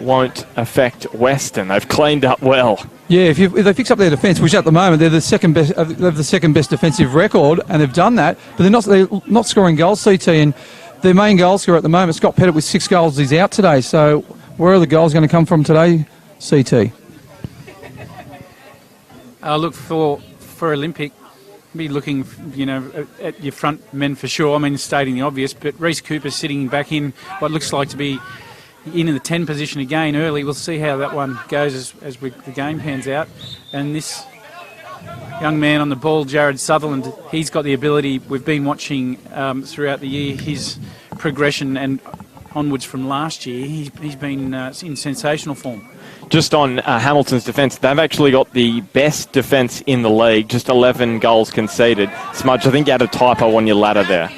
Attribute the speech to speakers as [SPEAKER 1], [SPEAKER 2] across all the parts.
[SPEAKER 1] won't affect Weston. They've cleaned up well.
[SPEAKER 2] Yeah, if they fix up their defence, which at the moment they're the second best, they have the second best defensive record, and they've done that, but they're not scoring goals, CT, and their main goal scorer at the moment, Scott Pettit, with 6 goals, he's out today. So where are the goals going to come from today, CT?
[SPEAKER 3] Look for Olympic. Be looking, at your front men for sure. I mean, stating the obvious, but Reece Cooper sitting back in what looks like to be in the 10 position again early. We'll see how that one goes as the game pans out. And this young man on the ball, Jared Sutherland, he's got the ability. We've been watching throughout the year his progression and onwards from last year. He's been in sensational form.
[SPEAKER 1] Just on Hamilton's defence, they've actually got the best defence in the league, just 11 goals conceded. Smudge, I think you had a typo on your ladder there.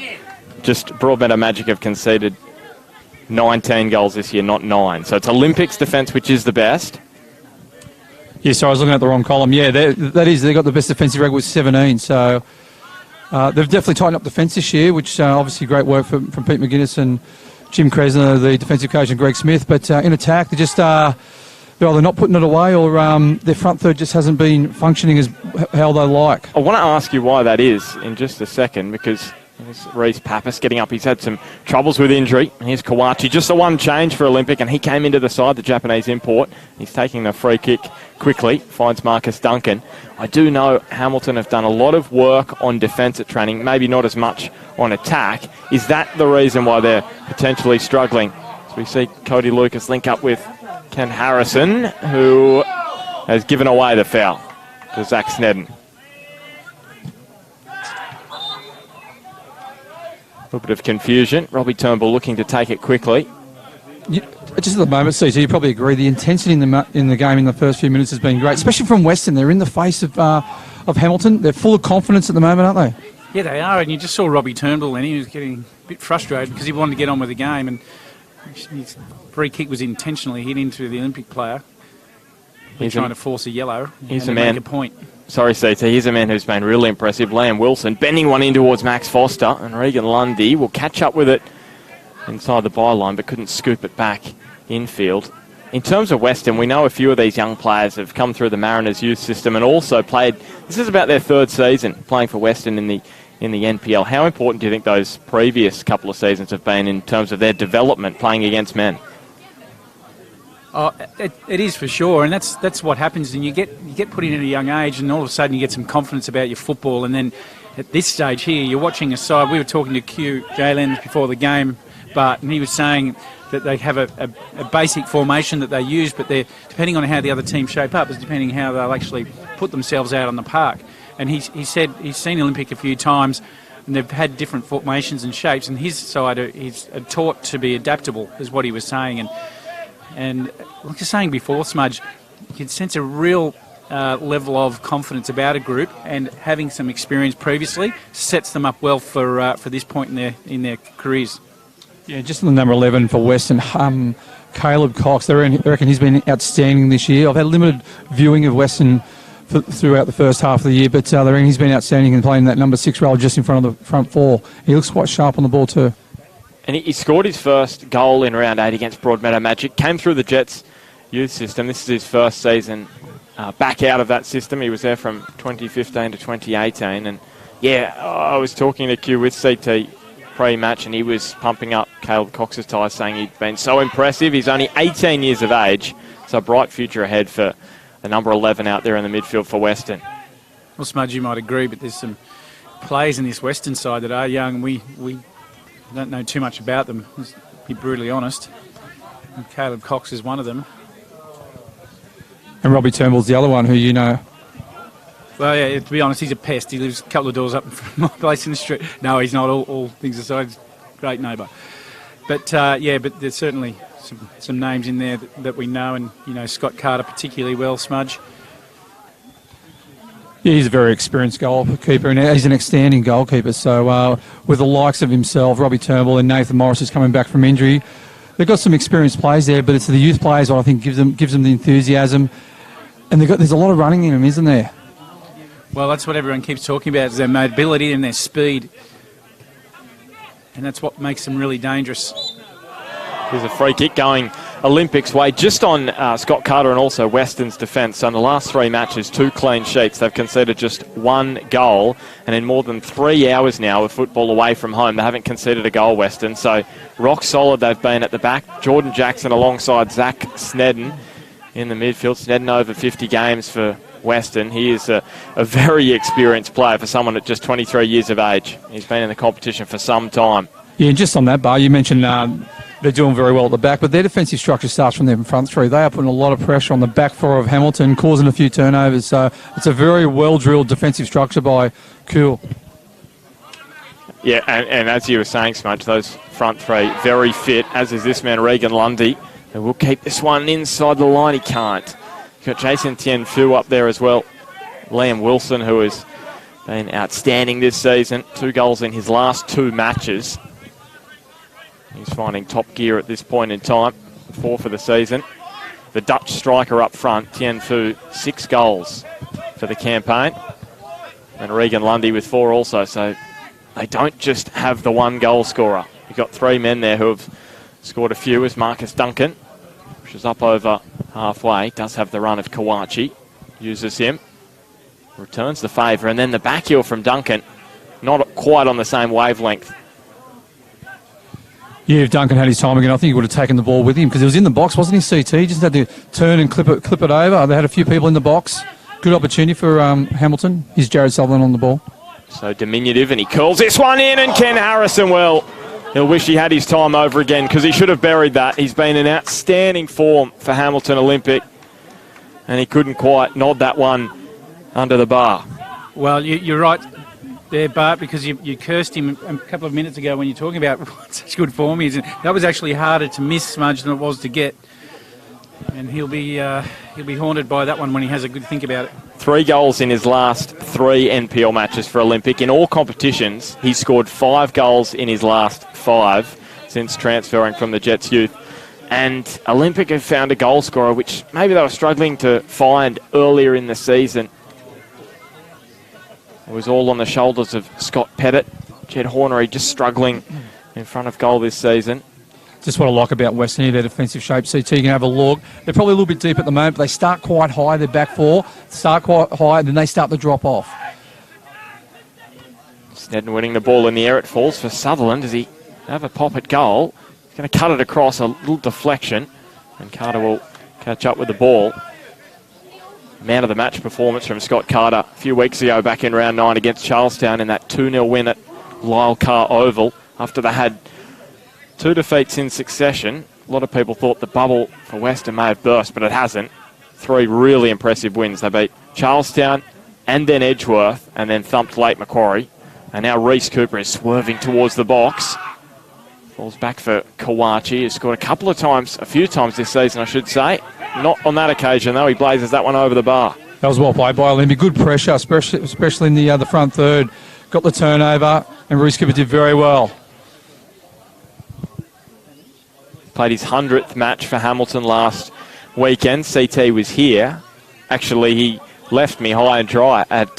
[SPEAKER 1] Just Broadmeadow Magic have conceded 19 goals this year, not 9. So it's Olympics defence, which is the best.
[SPEAKER 2] Yeah, sorry, I was looking at the wrong column. Yeah, that is, they've got the best defensive record with 17. So they've definitely tightened up defence this year, which obviously great work from Pete McGuinness and Jim Kresner, the defensive coach, and Greg Smith. But in attack, they just they're either not putting it away or their front third just hasn't been functioning as how they like.
[SPEAKER 1] I want to ask you why that is in just a second, because there's Reece Pappas getting up. He's had some troubles with injury. Here's Kawachi, just the one change for Olympic, and he came into the side, the Japanese import. He's taking the free kick quickly, finds Marcus Duncan. I do know Hamilton have done a lot of work on defence at training, maybe not as much on attack. Is that the reason why they're potentially struggling? So we see Cody Lucas link up with Ken Harrison, who has given away the foul to Zach Snedden. A little bit of confusion. Robbie Turnbull looking to take it quickly.
[SPEAKER 2] Just at the moment, CT, you probably agree, the intensity in the game in the first few minutes has been great, especially from Weston. They're in the face of Hamilton. They're full of confidence at the moment, aren't they?
[SPEAKER 3] Yeah, they are, and you just saw Robbie Turnbull, and he was getting a bit frustrated because he wanted to get on with the game, and his free kick was intentionally hit into the Olympic player. He's trying to force a yellow and make a point. Sorry,
[SPEAKER 1] CT, here's a man who's been really impressive. Liam Wilson bending one in towards Max Foster, and Regan Lundy will catch up with it inside the byline, but couldn't scoop it back infield. In terms of Weston, we know a few of these young players have come through the Mariners youth system and also played. This is about their 3rd season playing for Weston in the NPL. How important do you think those previous couple of seasons have been in terms of their development playing against men?
[SPEAKER 3] Oh, it is for sure, and that's what happens. And you get put in at a young age, and all of a sudden you get some confidence about your football. And then at this stage here, you're watching a side. We were talking to Jalen before the game, and he was saying that they have a basic formation that they use, but they're depending on how the other team shape up is depending how they'll actually put themselves out on the park. And he said he's seen Olympic a few times, and they've had different formations and shapes. And his side, he's taught to be adaptable, is what he was saying. And like I was saying before, Smudge, you can sense a real level of confidence about a group, and having some experience previously sets them up well for this point in their careers.
[SPEAKER 2] Yeah, just on the number 11 for Weston, Caleb Cox. They reckon he's been outstanding this year. I've had limited viewing of Weston throughout the first half of the year, but they reckon he's been outstanding in playing that number 6 role just in front of the front 4. He looks quite sharp on the ball too.
[SPEAKER 1] And he scored his first goal in round 8 against Broadmeadow Magic. Came through the Jets youth system. This is his first season back out of that system. He was there from 2015 to 2018. And yeah, I was talking to Q with CT pre-match, and he was pumping up Caleb Cox's tyres, saying he'd been so impressive. He's only 18 years of age, so a bright future ahead for the number 11 out there in the midfield for Weston.
[SPEAKER 3] Well, Smudge, you might agree, but there's some players in this Western side that are young. We don't know too much about them, to be brutally honest. And Caleb Cox is one of them.
[SPEAKER 2] And Robbie Turnbull's the other one who you know.
[SPEAKER 3] Well, yeah, to be honest, he's a pest. He lives a couple of doors up from my place in the street. No, he's not, all things aside. He's a great neighbour. But, but there's certainly some names in there that we know, and, Scott Carter particularly well, Smudge.
[SPEAKER 2] Yeah, he's a very experienced goalkeeper, and he's an outstanding goalkeeper. So with the likes of himself, Robbie Turnbull and Nathan Morris is coming back from injury. They've got some experienced players there, but it's the youth players what I think gives them the enthusiasm. And there's a lot of running in them, isn't there?
[SPEAKER 3] Well, that's what everyone keeps talking about, is their mobility and their speed. And that's what makes them really dangerous.
[SPEAKER 1] There's a free kick going Olympics way, just on Scott Carter and also Weston's defence. So in the last 3 matches, 2 clean sheets. They've conceded just 1 goal, and in more than 3 hours now of football away from home, they haven't conceded a goal, Weston. So rock solid they've been at the back. Jordan Jackson alongside Zach Snedden in the midfield. Snedden over 50 games for Weston. He is a very experienced player for someone at just 23 years of age. He's been in the competition for some time.
[SPEAKER 2] Yeah, and just on that, Bar, you mentioned they're doing very well at the back, but their defensive structure starts from their front 3. They are putting a lot of pressure on the back 4 of Hamilton, causing a few turnovers. So it's a very well-drilled defensive structure by Cool.
[SPEAKER 1] Yeah, and as you were saying, Smudge, those front 3 very fit, as is this man, Regan Lundy. And we'll keep this one inside the line. He can't. Got Jason Tien Phu up there as well. Liam Wilson, who has been outstanding this season. 2 goals in his last 2 matches. He's finding top gear at this point in time. 4 for the season. The Dutch striker up front, Tien Phu, 6 goals for the campaign. And Regan Lundy with 4 also. So they don't just have the 1 goal scorer. You've got 3 men there who have scored a few, as Marcus Duncan, which is up over halfway. Does have the run of Kawachi. Uses him. Returns the favour. And then the back heel from Duncan. Not quite on the same wavelength.
[SPEAKER 2] Yeah, if Duncan had his time again, I think he would have taken the ball with him because he was in the box, wasn't he, CT? He just had to turn and clip it over. They had a few people in the box. Good opportunity for Hamilton. Here's Jared Sutherland on the ball.
[SPEAKER 1] So diminutive, and he curls this one in, and Ken Harrison, well, he'll wish he had his time over again because he should have buried that. He's been in outstanding form for Hamilton Olympic, and he couldn't quite nod that one under the bar.
[SPEAKER 3] Well, you're right there, Bart, because you cursed him a couple of minutes ago when you're talking about what such good form he is. That was actually harder to miss, Smudge, than it was to get. And he'll be haunted by that one when he has a good think about it.
[SPEAKER 1] 3 goals in his last 3 NPL matches for Olympic. In all competitions, he's scored 5 goals in his last 5 since transferring from the Jets youth. And Olympic have found a goal scorer, which maybe they were struggling to find earlier in the season. It was all on the shoulders of Scott Pettit. Jed Hornery just struggling in front of goal this season.
[SPEAKER 2] Just what I like about Weston here, their defensive shape. CT, you can have a look. They're probably a little bit deep at the moment, but they start quite high. Their back 4 start quite high, and then they start to drop off.
[SPEAKER 1] Snedden winning the ball in the air. It falls for Sutherland. Does he have a pop at goal? He's going to cut it across, a little deflection, and Carter will catch up with the ball. Man of the match performance from Scott Carter a few weeks ago back in round 9 against Charlestown in that 2-0 win at Lyle Carr Oval after they had 2 defeats in succession. A lot of people thought the bubble for Weston may have burst, but it hasn't. 3 really impressive wins. They beat Charlestown and then Edgeworth and then thumped Lake Macquarie. And now Reece Cooper is swerving towards the box. Falls back for Kawachi, who's scored a few times this season, I should say. Not on that occasion, though. He blazes that one over the bar.
[SPEAKER 2] That was well played by Olympic. Good pressure, especially in the front third. Got the turnover, and Reece Cooper did very well.
[SPEAKER 1] Played his 100th match for Hamilton last weekend. CT was here. Actually, he left me high and dry at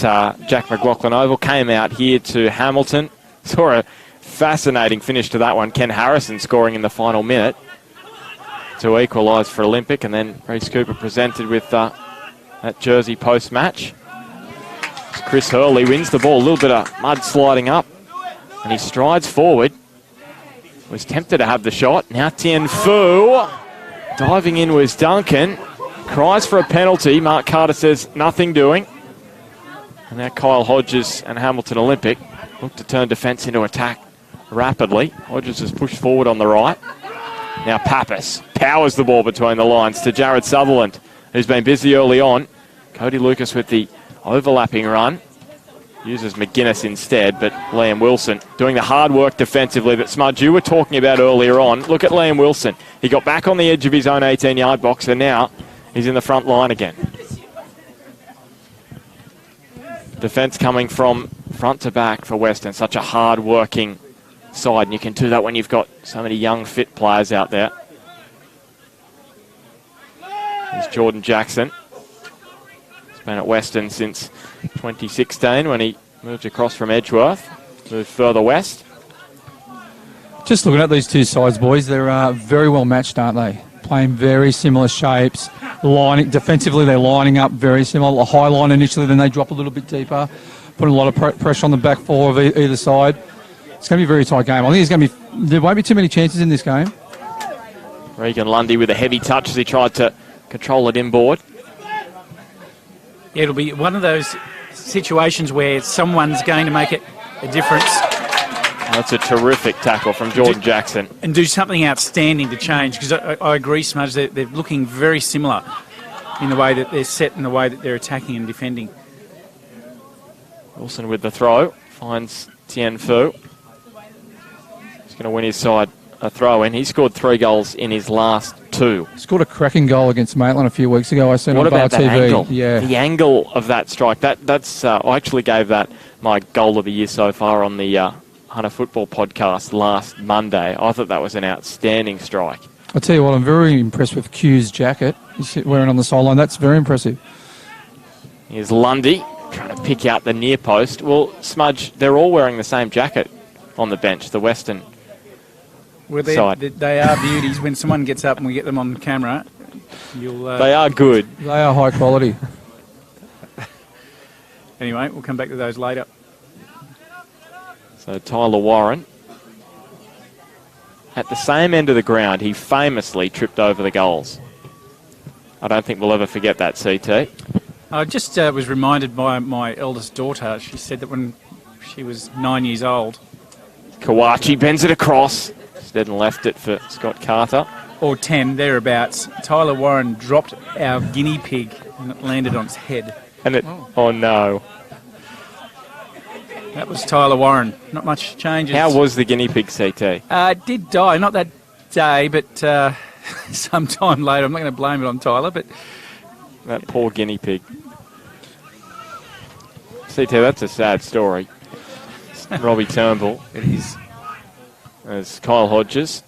[SPEAKER 1] Jack McLaughlin Oval. Came out here to Hamilton. Saw a fascinating finish to that one. Ken Harrison scoring in the final minute to equalise for Olympic. And then Reece Cooper presented with that jersey post-match. Chris Hurley wins the ball. A little bit of mud sliding up. And he strides forward. Was tempted to have the shot. Now Tien Phu. Diving in was Duncan. Cries for a penalty. Mark Carter says nothing doing. And now Kyle Hodges and Hamilton Olympic look to turn defence into attack rapidly. Hodges is pushed forward on the right. Now Pappas powers the ball between the lines to Jared Sutherland, who's been busy early on. Cody Lucas with the overlapping run. Uses McGuinness instead, but Liam Wilson doing the hard work defensively that Smudge, you were talking about earlier on. Look at Liam Wilson. He got back on the edge of his own 18-yard box, and now he's in the front line again. Defence coming from front to back for Weston. Such a hard-working side, and you can do that when you've got so many young, fit players out there. There's Jordan Jackson. He's been at Weston since 2016 when he moved across from Edgeworth, moved further west.
[SPEAKER 2] Just looking at these two sides, boys, they're very well matched, aren't they? playing very similar shapes. Defensively, they're lining up very similar. A high line initially, then they drop a little bit deeper, putting a lot of pressure on the back four of either side. It's going to be a very tight game. I think there won't be too many chances in this game.
[SPEAKER 1] Regan Lundy with a heavy touch as he tried to control it inboard.
[SPEAKER 3] Yeah, it'll be one of those situations where someone's going to make it a difference.
[SPEAKER 1] That's a terrific tackle from Jordan Jackson.
[SPEAKER 3] And do something outstanding to change, because I agree, Smudge, they're looking very similar in the way that they're set and the way that they're attacking and defending.
[SPEAKER 1] Wilson with the throw, finds Tien Fu. He's going to win his side a throw in. He scored 3 goals in his last 2.
[SPEAKER 2] Scored a cracking goal against Maitland a few weeks ago. I seen
[SPEAKER 1] what
[SPEAKER 2] on Bar
[SPEAKER 1] about that
[SPEAKER 2] TV.
[SPEAKER 1] angle?
[SPEAKER 2] Yeah.
[SPEAKER 1] The angle of that strike. That's I actually gave that my goal of the year so far on the Hunter Football podcast last Monday. I thought that was an outstanding strike.
[SPEAKER 2] I'll tell you what, I'm very impressed with Q's jacket he's wearing on the sideline. That's very impressive.
[SPEAKER 1] Here's Lundy trying to pick out the near post. Well, Smudge, they're all wearing the same jacket on the bench, the Weston side.
[SPEAKER 3] They are beauties. When someone gets up and we get them on camera, you'll...
[SPEAKER 1] they are good.
[SPEAKER 2] They are high quality.
[SPEAKER 3] Anyway, we'll come back to those later.
[SPEAKER 1] So Tyler Warren, at the same end of the ground, he famously tripped over the goals. I don't think we'll ever forget that, CT.
[SPEAKER 3] I just was reminded by my eldest daughter. She said that when she was 9 years old...
[SPEAKER 1] Kawachi bends it across. Instead and left it for Scott Carter.
[SPEAKER 3] Or 10, thereabouts. Tyler Warren dropped our guinea pig and it landed on its head.
[SPEAKER 1] And it... Oh, no.
[SPEAKER 3] That was Tyler Warren. Not much changes.
[SPEAKER 1] How was the guinea pig, CT?
[SPEAKER 3] It did die. Not that day, but sometime later. I'm not going to blame it on Tyler, but...
[SPEAKER 1] That poor guinea pig. CT, that's a sad story. Robbie Turnbull.
[SPEAKER 3] It is.
[SPEAKER 1] There's Kyle Hodges.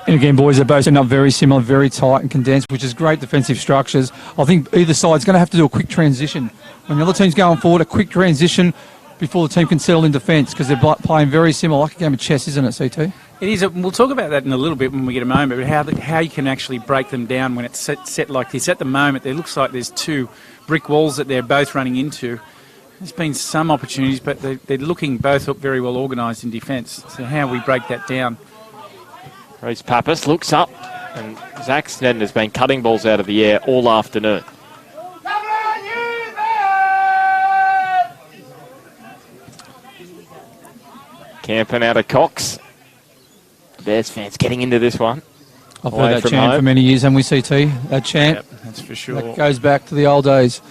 [SPEAKER 2] And again, boys, they're both ending up very similar, very tight and condensed, which is great defensive structures. I think either side's going to have to do a quick transition. When the other team's going forward, a quick transition before the team can settle in defence, because they're playing very similar, like a game of chess, isn't it, CT?
[SPEAKER 3] It is. We'll talk about that in a little bit when we get a moment, but how you can actually break them down when it's set like this. At the moment, it looks like there's 2 brick walls that they're both running into. There's been some opportunities, but they're looking both very well organised in defence. So how we break that down.
[SPEAKER 1] Reece Pappas looks up, and Zach Snedden has been cutting balls out of the air all afternoon. Camping out of Cox. Bears fans getting into this one.
[SPEAKER 2] I've heard that chant for many years, haven't we, CT? That chant.
[SPEAKER 3] Yep, that's for sure.
[SPEAKER 2] That goes back to the old days.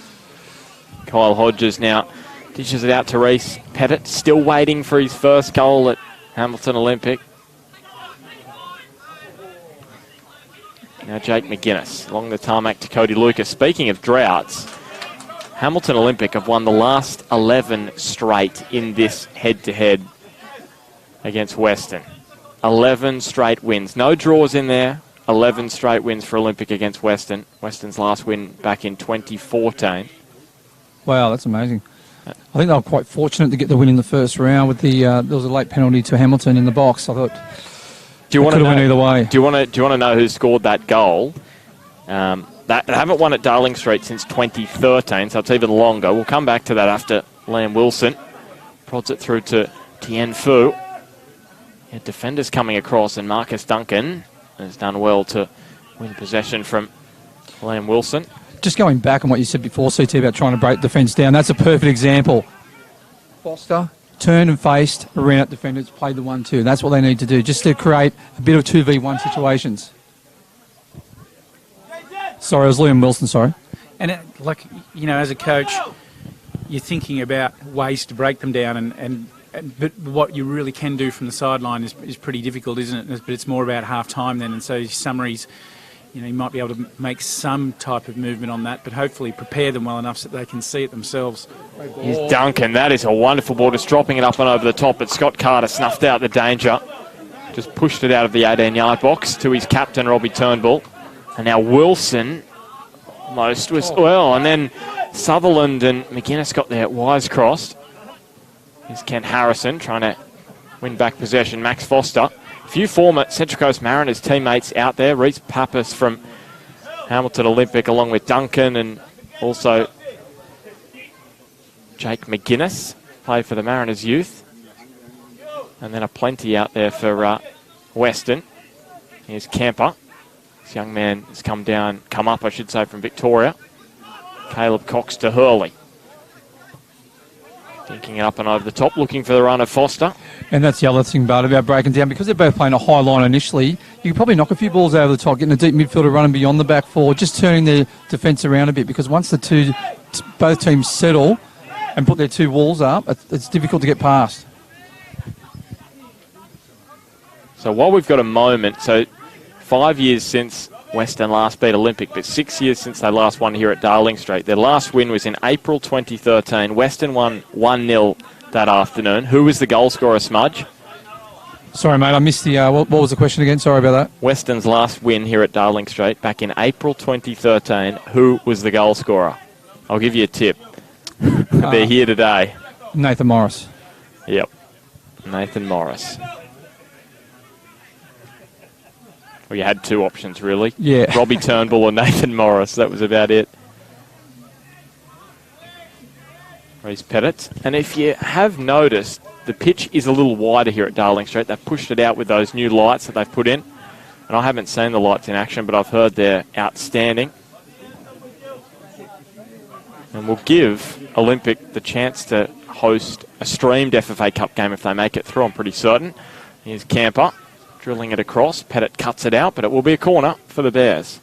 [SPEAKER 1] Kyle Hodges now dishes it out to Reece Pettit, still waiting for his first goal at Hamilton Olympic. Now Jake McGuinness along the tarmac to Cody Lucas. Speaking of droughts, Hamilton Olympic have won the last 11 straight in this head-to-head against Weston. 11 straight wins. No draws in there. 11 straight wins for Olympic against Weston. Weston's last win back in 2014.
[SPEAKER 2] Wow, that's amazing. I think they were quite fortunate to get the win in the first round with the there was a late penalty to Hamilton in the box. I thought
[SPEAKER 1] do you want to
[SPEAKER 2] win either way.
[SPEAKER 1] Do you want to know who scored that goal? They haven't won at Darling Street since 2013, so it's even longer. We'll come back to that after Liam Wilson prods it through to Tien Fu. Yeah, defenders coming across, and Marcus Duncan has done well to win possession from Liam Wilson.
[SPEAKER 2] Just going back on what you said before, CT, about trying to break defence down, that's a perfect example. Foster turned and faced around at defenders, played the 1-2. That's what they need to do, just to create a bit of 2v1 situations. Sorry, it was Liam Wilson, sorry.
[SPEAKER 3] And, as a coach, you're thinking about ways to break them down, but what you really can do from the sideline is pretty difficult, isn't it? But it's more about half-time then, and so summaries... you might be able to make some type of movement on that, but hopefully prepare them well enough so that they can see it themselves.
[SPEAKER 1] Here's Duncan. That is a wonderful ball, just dropping it up and over the top, but Scott Carter snuffed out the danger. Just pushed it out of the 18-yard box to his captain, Robbie Turnbull. And now Wilson almost was... Well, and then Sutherland and McGuinness got their wires crossed. Here's Ken Harrison trying to win back possession. Max Foster few former Central Coast Mariners teammates out there. Reece Pappas from Hamilton Olympic, along with Duncan, and also Jake McGuinness, played for the Mariners youth. And then a plenty out there for Weston. Here's Kemper. This young man has come up, I should say, from Victoria. Caleb Cox to Hurley. Dinking it up and over the top, looking for the run of Foster.
[SPEAKER 2] And that's the other thing, Bart, about breaking down. Because they're both playing a high line initially, you can probably knock a few balls over the top, getting a deep midfielder running beyond the back four, just turning their defence around a bit. Because once both teams settle and put their two walls up, it's difficult to get past.
[SPEAKER 1] So while we've got a moment, so 5 years since Weston last beat Olympic, but 6 years since they last won here at Darling Street. Their last win was in April 2013. Weston won 1-0 that afternoon. Who was the goal scorer, Smudge?
[SPEAKER 2] Sorry, mate, I missed the... what was the question again? Sorry about that.
[SPEAKER 1] Weston's last win here at Darling Street back in April 2013. Who was the goal scorer? I'll give you a tip. They're here today.
[SPEAKER 2] Nathan Morris.
[SPEAKER 1] Yep, Nathan Morris. Well, you had two options, really.
[SPEAKER 2] Yeah.
[SPEAKER 1] Robbie Turnbull or Nathan Morris. That was about it. Reece Pettit. And if you have noticed, the pitch is a little wider here at Darling Street. They've pushed it out with those new lights that they've put in. And I haven't seen the lights in action, but I've heard they're outstanding. And we'll give Olympic the chance to host a streamed FFA Cup game if they make it through, I'm pretty certain. Here's Camper. Drilling it across. Pettit cuts it out, but it will be a corner for the Bears.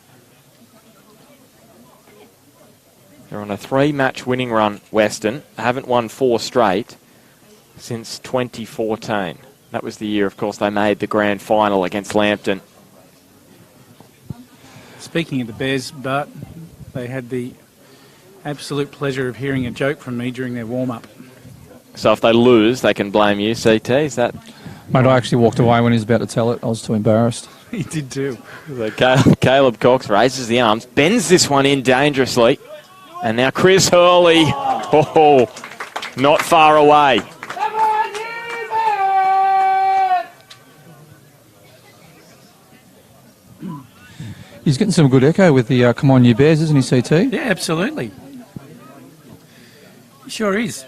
[SPEAKER 1] They're on a 3-match winning run, Weston. They haven't won 4 straight since 2014. That was the year, of course, they made the grand final against Lambton.
[SPEAKER 3] Speaking of the Bears, Bart, they had the absolute pleasure of hearing a joke from me during their warm-up.
[SPEAKER 1] So if they lose, they can blame you, CT, is that...
[SPEAKER 2] Mate, I actually walked away when he was about to tell it. I was too embarrassed.
[SPEAKER 3] He did too.
[SPEAKER 1] Caleb Cox raises the arms, bends this one in dangerously. And now Chris Hurley. Oh, not far away.
[SPEAKER 2] He's getting some good echo with the Come On You Bears, isn't he, CT?
[SPEAKER 3] Yeah, absolutely. He sure is.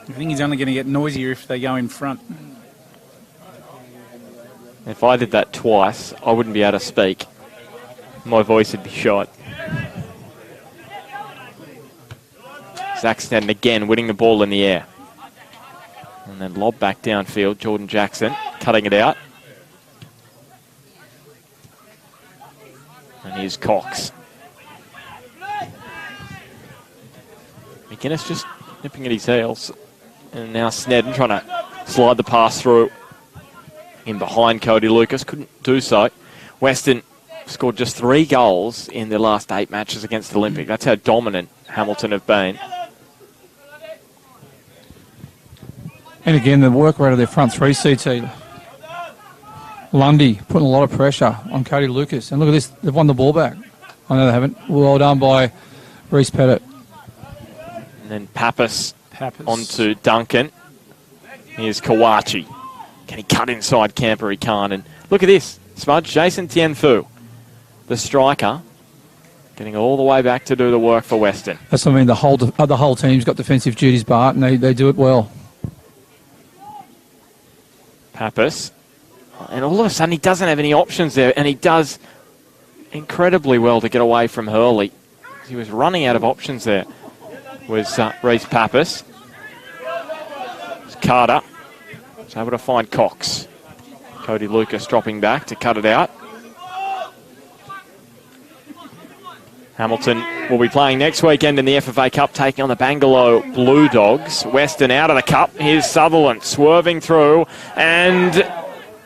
[SPEAKER 3] I think he's only going to get noisier if they go in front.
[SPEAKER 1] If I did that twice, I wouldn't be able to speak. My voice would be shot. Saxton again winning the ball in the air. And then lob back downfield. Jordan Jackson cutting it out. And here's Cox. McGuinness just nipping at his heels. And now Snedden trying to slide the pass through in behind Cody Lucas. Couldn't do so. Weston scored just 3 goals in their last 8 matches against the Olympic. That's how dominant Hamilton have been.
[SPEAKER 2] And again, the work rate of their front three, CT. Lundy putting a lot of pressure on Cody Lucas. And look at this, they've won the ball back. I know they haven't. Well done by Reece Pettit.
[SPEAKER 1] And then Pappas onto Duncan. Here's Kawachi. Can he cut inside Camper? He can't. And look at this. Smudge, Jason Tianfu, the striker, getting all the way back to do the work for Weston.
[SPEAKER 2] That's what I mean. The whole team's got defensive duties, Bart, and they do it well.
[SPEAKER 1] Pappas. And all of a sudden he doesn't have any options there. And he does incredibly well to get away from Hurley. He was running out of options there. Was Reece Pappas. Carter was able to find Cox. Cody Lucas dropping back to cut it out. Hamilton will be playing next weekend in the FFA Cup, taking on the Bangalore Blue Dogs. Weston out of the cup. Here's Sutherland swerving through. And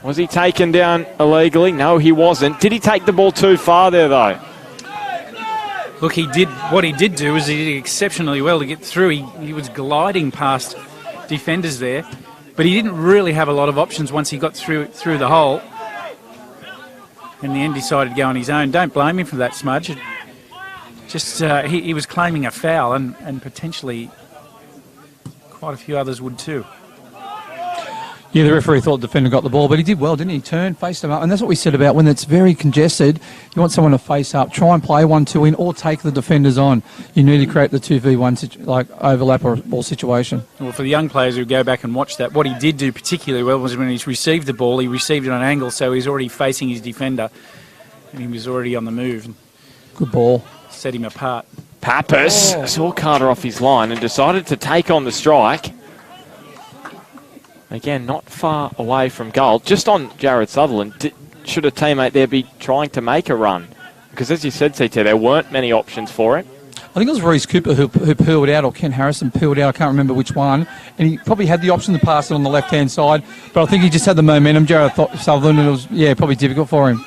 [SPEAKER 1] was he taken down illegally? No, he wasn't. Did he take the ball too far there, though?
[SPEAKER 3] Look, he did. What he did do is he did exceptionally well to get through. He was gliding past defenders there, but he didn't really have a lot of options once he got through the hole. In the end, decided to go on his own. Don't blame him for that, Smudge. Just he was claiming a foul, and potentially quite a few others would too.
[SPEAKER 2] Yeah, the referee thought the defender got the ball, but he did well, didn't he? He turned, faced him up, and that's what we said about when it's very congested, you want someone to face up, try and play 1-2 in, or take the defenders on. You need to create the 2v1 overlap or ball situation.
[SPEAKER 3] Well, for the young players who go back and watch that, what he did do particularly well was when he's received the ball, he received it on an angle, so he's already facing his defender, and he was already on the move.
[SPEAKER 2] Good ball.
[SPEAKER 3] Set him apart.
[SPEAKER 1] Pappas saw Carter off his line and decided to take on the strike. Again, not far away from goal. Just on Jared Sutherland, should a teammate there be trying to make a run? Because as you said, CT, there weren't many options for it.
[SPEAKER 2] I think it was Reece Cooper who peeled out, or Ken Harrison peeled out, I can't remember which one. And he probably had the option to pass it on the left-hand side, but I think he just had the momentum, Jared Sutherland, and it was, probably difficult for him.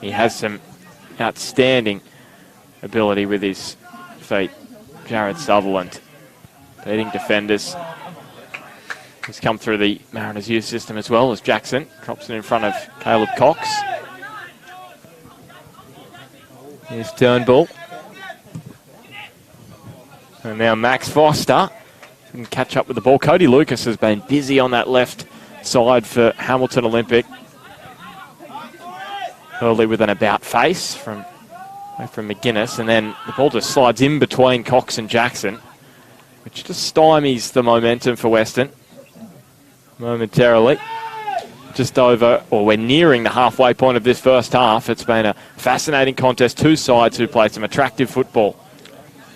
[SPEAKER 1] He has some outstanding ability with his feet, Jared Sutherland. Beating defenders. He's come through the Mariners youth system as well as Jackson. Drops it in front of Caleb Cox. Here's Turnbull. And now Max Foster can catch up with the ball. Cody Lucas has been busy on that left side for Hamilton Olympic. Early with an about face from McGuinness, and then the ball just slides in between Cox and Jackson, which just stymies the momentum for Weston momentarily. Just over, or we're nearing the halfway point of this first half. It's been a fascinating contest. Two sides who play some attractive football.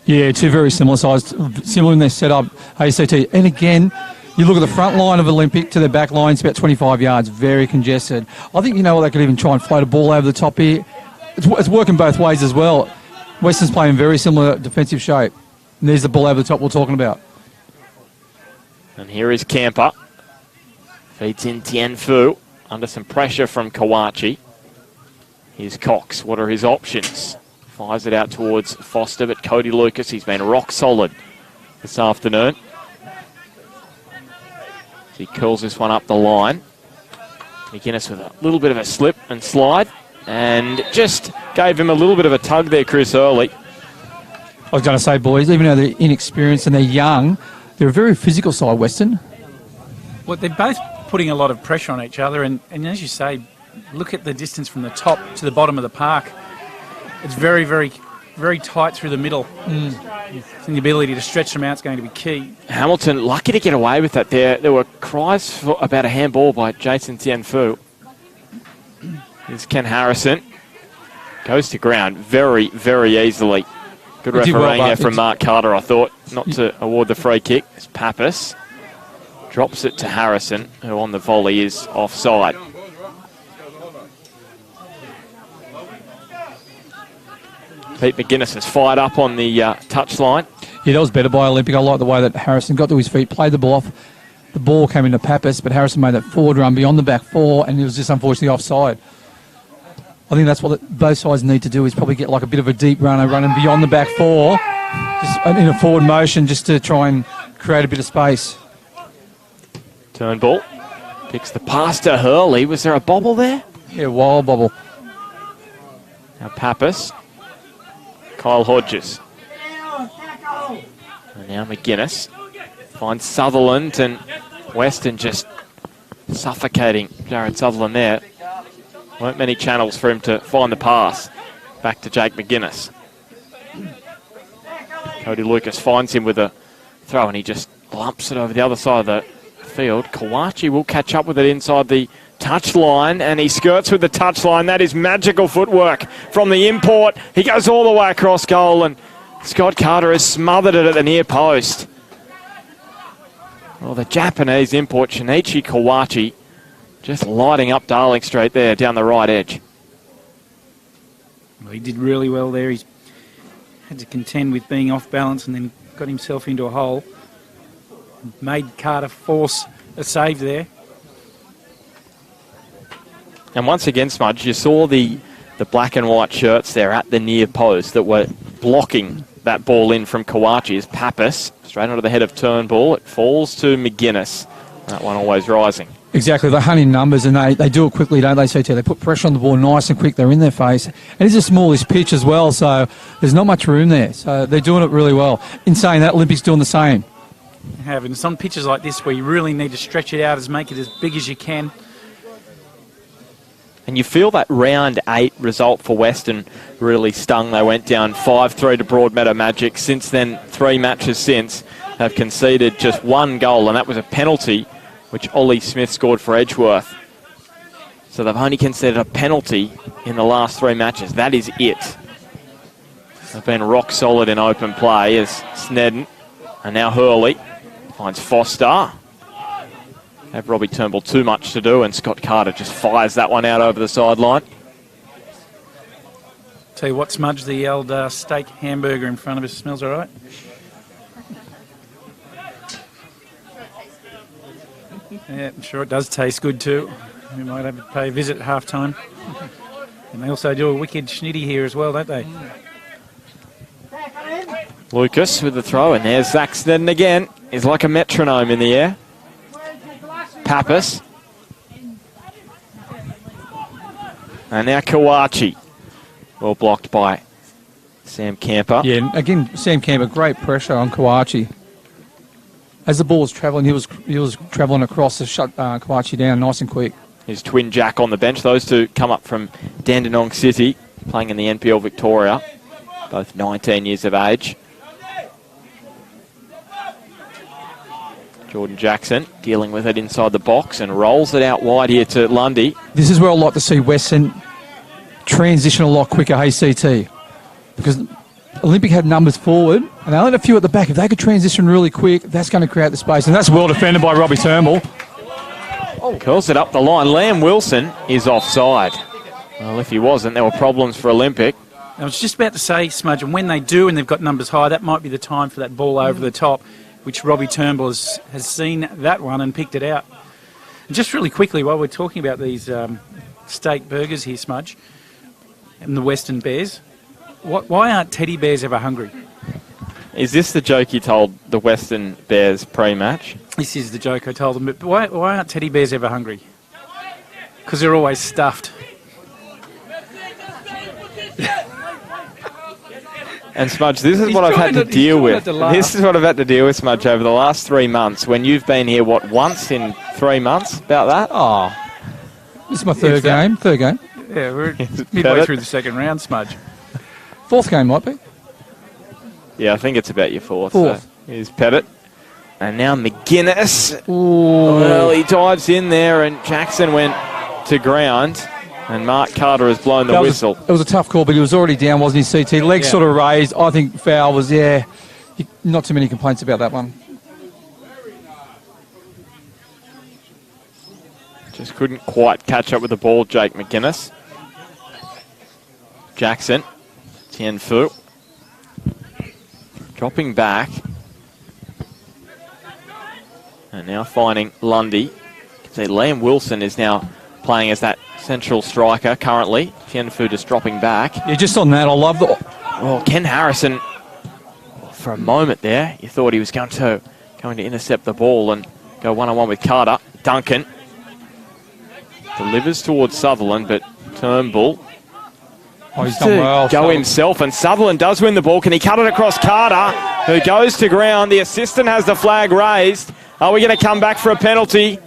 [SPEAKER 2] Yeah, two very similar sides, similar in their setup, ACT. And again, you look at the front line of Olympic to their back line, it's about 25 yards, very congested. I think, they could even try and float a ball over the top here. It's working both ways as well. Weston's playing very similar defensive shape. And there's the ball over the top we're talking about.
[SPEAKER 1] And here is Camper. Feeds in Tien Phu under some pressure from Kawachi. Here's Cox. What are his options? Fires it out towards Foster, but Cody Lucas, he's been rock solid this afternoon. He curls this one up the line. McGuinness with a little bit of a slip and slide, and just gave him a little bit of a tug there, Chris, early.
[SPEAKER 2] I was going to say, boys, even though they're inexperienced and they're young, they're a very physical side, Weston.
[SPEAKER 3] Well, they're both putting a lot of pressure on each other, and as you say, look at the distance from the top to the bottom of the park. It's very, very, very tight through the middle. And the ability to stretch them out is going to be key.
[SPEAKER 1] Hamilton lucky to get away with that there. There were cries about a handball by Jason Tien Phu. Here's Ken Harrison. Goes to ground very, very easily. Good refereeing there from Mark Carter, I thought, not to award the free kick. It's Pappas. Drops it to Harrison, who on the volley is offside. Pete McGuinness has fired up on the touchline.
[SPEAKER 2] Yeah, that was better by Olympic. I like the way that Harrison got to his feet, played the ball off. The ball came into Pappas, but Harrison made that forward run beyond the back four, and it was just unfortunately offside. I think that's what both sides need to do, is probably get like a bit of a deep runner running beyond the back four, just in a forward motion, just to try and create a bit of space.
[SPEAKER 1] Turnbull picks the pass to Hurley. Was there a bobble there?
[SPEAKER 2] Yeah, wild bobble.
[SPEAKER 1] Now Pappas. Kyle Hodges. And now McGuinness finds Sutherland, and Weston just suffocating Jared Sutherland there. Weren't many channels for him to find the pass. Back to Jake McGuinness. Cody Lucas finds him with a throw, and he just lumps it over the other side of the field. Kawachi will catch up with it inside the touchline, and he skirts with the touchline. That is magical footwork from the import. He goes all the way across goal, and Scott Carter has smothered it at the near post. Well, the Japanese import, Shinichi Kawachi, just lighting up Darling Street there down the right edge.
[SPEAKER 3] Well, he did really well there. He's had to contend with being off balance and then got himself into a hole. Made Carter force a save there.
[SPEAKER 1] And once again, Smudge, you saw the black and white shirts there at the near post that were blocking that ball in from Kawachi. As Pappas, straight onto the head of Turnbull. It falls to McGuinness. That one always rising.
[SPEAKER 2] Exactly, they hunt in numbers, and they do it quickly, don't they, CT? They put pressure on the ball nice and quick. They're in their face. And it's a smallish pitch as well, so there's not much room there. So they're doing it really well. In saying that, Olympics doing the same.
[SPEAKER 3] have. And it's on pitches like this where you really need to stretch it out, make it as big as you can.
[SPEAKER 1] And you feel that round 8 result for Weston really stung. They went down 5-3 to Broadmeadow Magic. Since then, 3 matches since, have conceded just 1 goal, and that was a penalty which Ollie Smith scored for Edgeworth. So they've only conceded a penalty in the last 3 matches. That is it. They've been rock solid in open play as Snedden and now Hurley finds Foster. Have Robbie Turnbull too much to do, and Scott Carter just fires that one out over the sideline.
[SPEAKER 3] Tell you what, Smudge, the old steak hamburger in front of us smells all right. Yeah, I'm sure it does taste good too. We might have to pay a visit at half time. And they also do a wicked schnitty here as well, don't they?
[SPEAKER 1] Lucas with the throw, and there's Zach Snedden again. He's like a metronome in the air. Pappas. And now Kawachi. Well blocked by Sam Camper.
[SPEAKER 2] Yeah, again, Sam Camper, great pressure on Kawachi. As the ball was travelling, he was travelling across to shut Kawachi down nice and quick.
[SPEAKER 1] His twin Jack on the bench. Those two come up from Dandenong City, playing in the NPL Victoria. Both 19 years of age. Jordan Jackson dealing with it inside the box and rolls it out wide here to Lundy.
[SPEAKER 2] This is where I'd like to see Weston transition a lot quicker, ACT. Because Olympic had numbers forward and they only had a few at the back. If they could transition really quick, that's going to create the space. And that's well defended by Robbie Turnbull.
[SPEAKER 1] Curls it up the line. Liam Wilson is offside. Well, if he wasn't, there were problems for Olympic.
[SPEAKER 3] I was just about to say, Smudge, and when they do and they've got numbers high, that might be the time for that ball over the top, which Robbie Turnbull has seen that one and picked it out. And just really quickly, while we're talking about these steak burgers here, Smudge, and the Western Bears, why aren't teddy bears ever hungry?
[SPEAKER 1] Is this the joke you told the Western Bears pre-match?
[SPEAKER 3] This is the joke I told them, but why aren't teddy bears ever hungry? Because they're always stuffed.
[SPEAKER 1] And Smudge, this is what I've had to deal with. This is what I've had to deal with, Smudge, over the last 3 months. When you've been here, what, once in 3 months? About that?
[SPEAKER 2] Oh, this is my third game.
[SPEAKER 3] Yeah, we're midway through the second round, Smudge.
[SPEAKER 2] 4th game might be.
[SPEAKER 1] Yeah, I think it's about your 4th.
[SPEAKER 2] 4th.
[SPEAKER 1] So here's Pettit. And now McGuinness.
[SPEAKER 2] Ooh.
[SPEAKER 1] Well, he dives in there and Jackson went to ground. And Mark Carter has blown the whistle.
[SPEAKER 2] It was a tough call, but he was already down, wasn't he, CT? Legs sort of raised. I think foul was, not too many complaints about that one.
[SPEAKER 1] Just couldn't quite catch up with the ball, Jake McGuinness. Jackson. Tianfu. Dropping back. And now finding Lundy. You can see Liam Wilson is now playing as that central striker currently. Tianfu just dropping back.
[SPEAKER 2] Yeah, just on that, I love the...
[SPEAKER 1] Oh, Ken Harrison, for a moment there, you thought he was going to intercept the ball and go one-on-one with Carter. Duncan delivers towards Sutherland, but Turnbull
[SPEAKER 2] he's done well.
[SPEAKER 1] Go himself, and Sutherland does win the ball. Can he cut it across Carter, who goes to ground? The assistant has the flag raised. Are we going to come back for a penalty?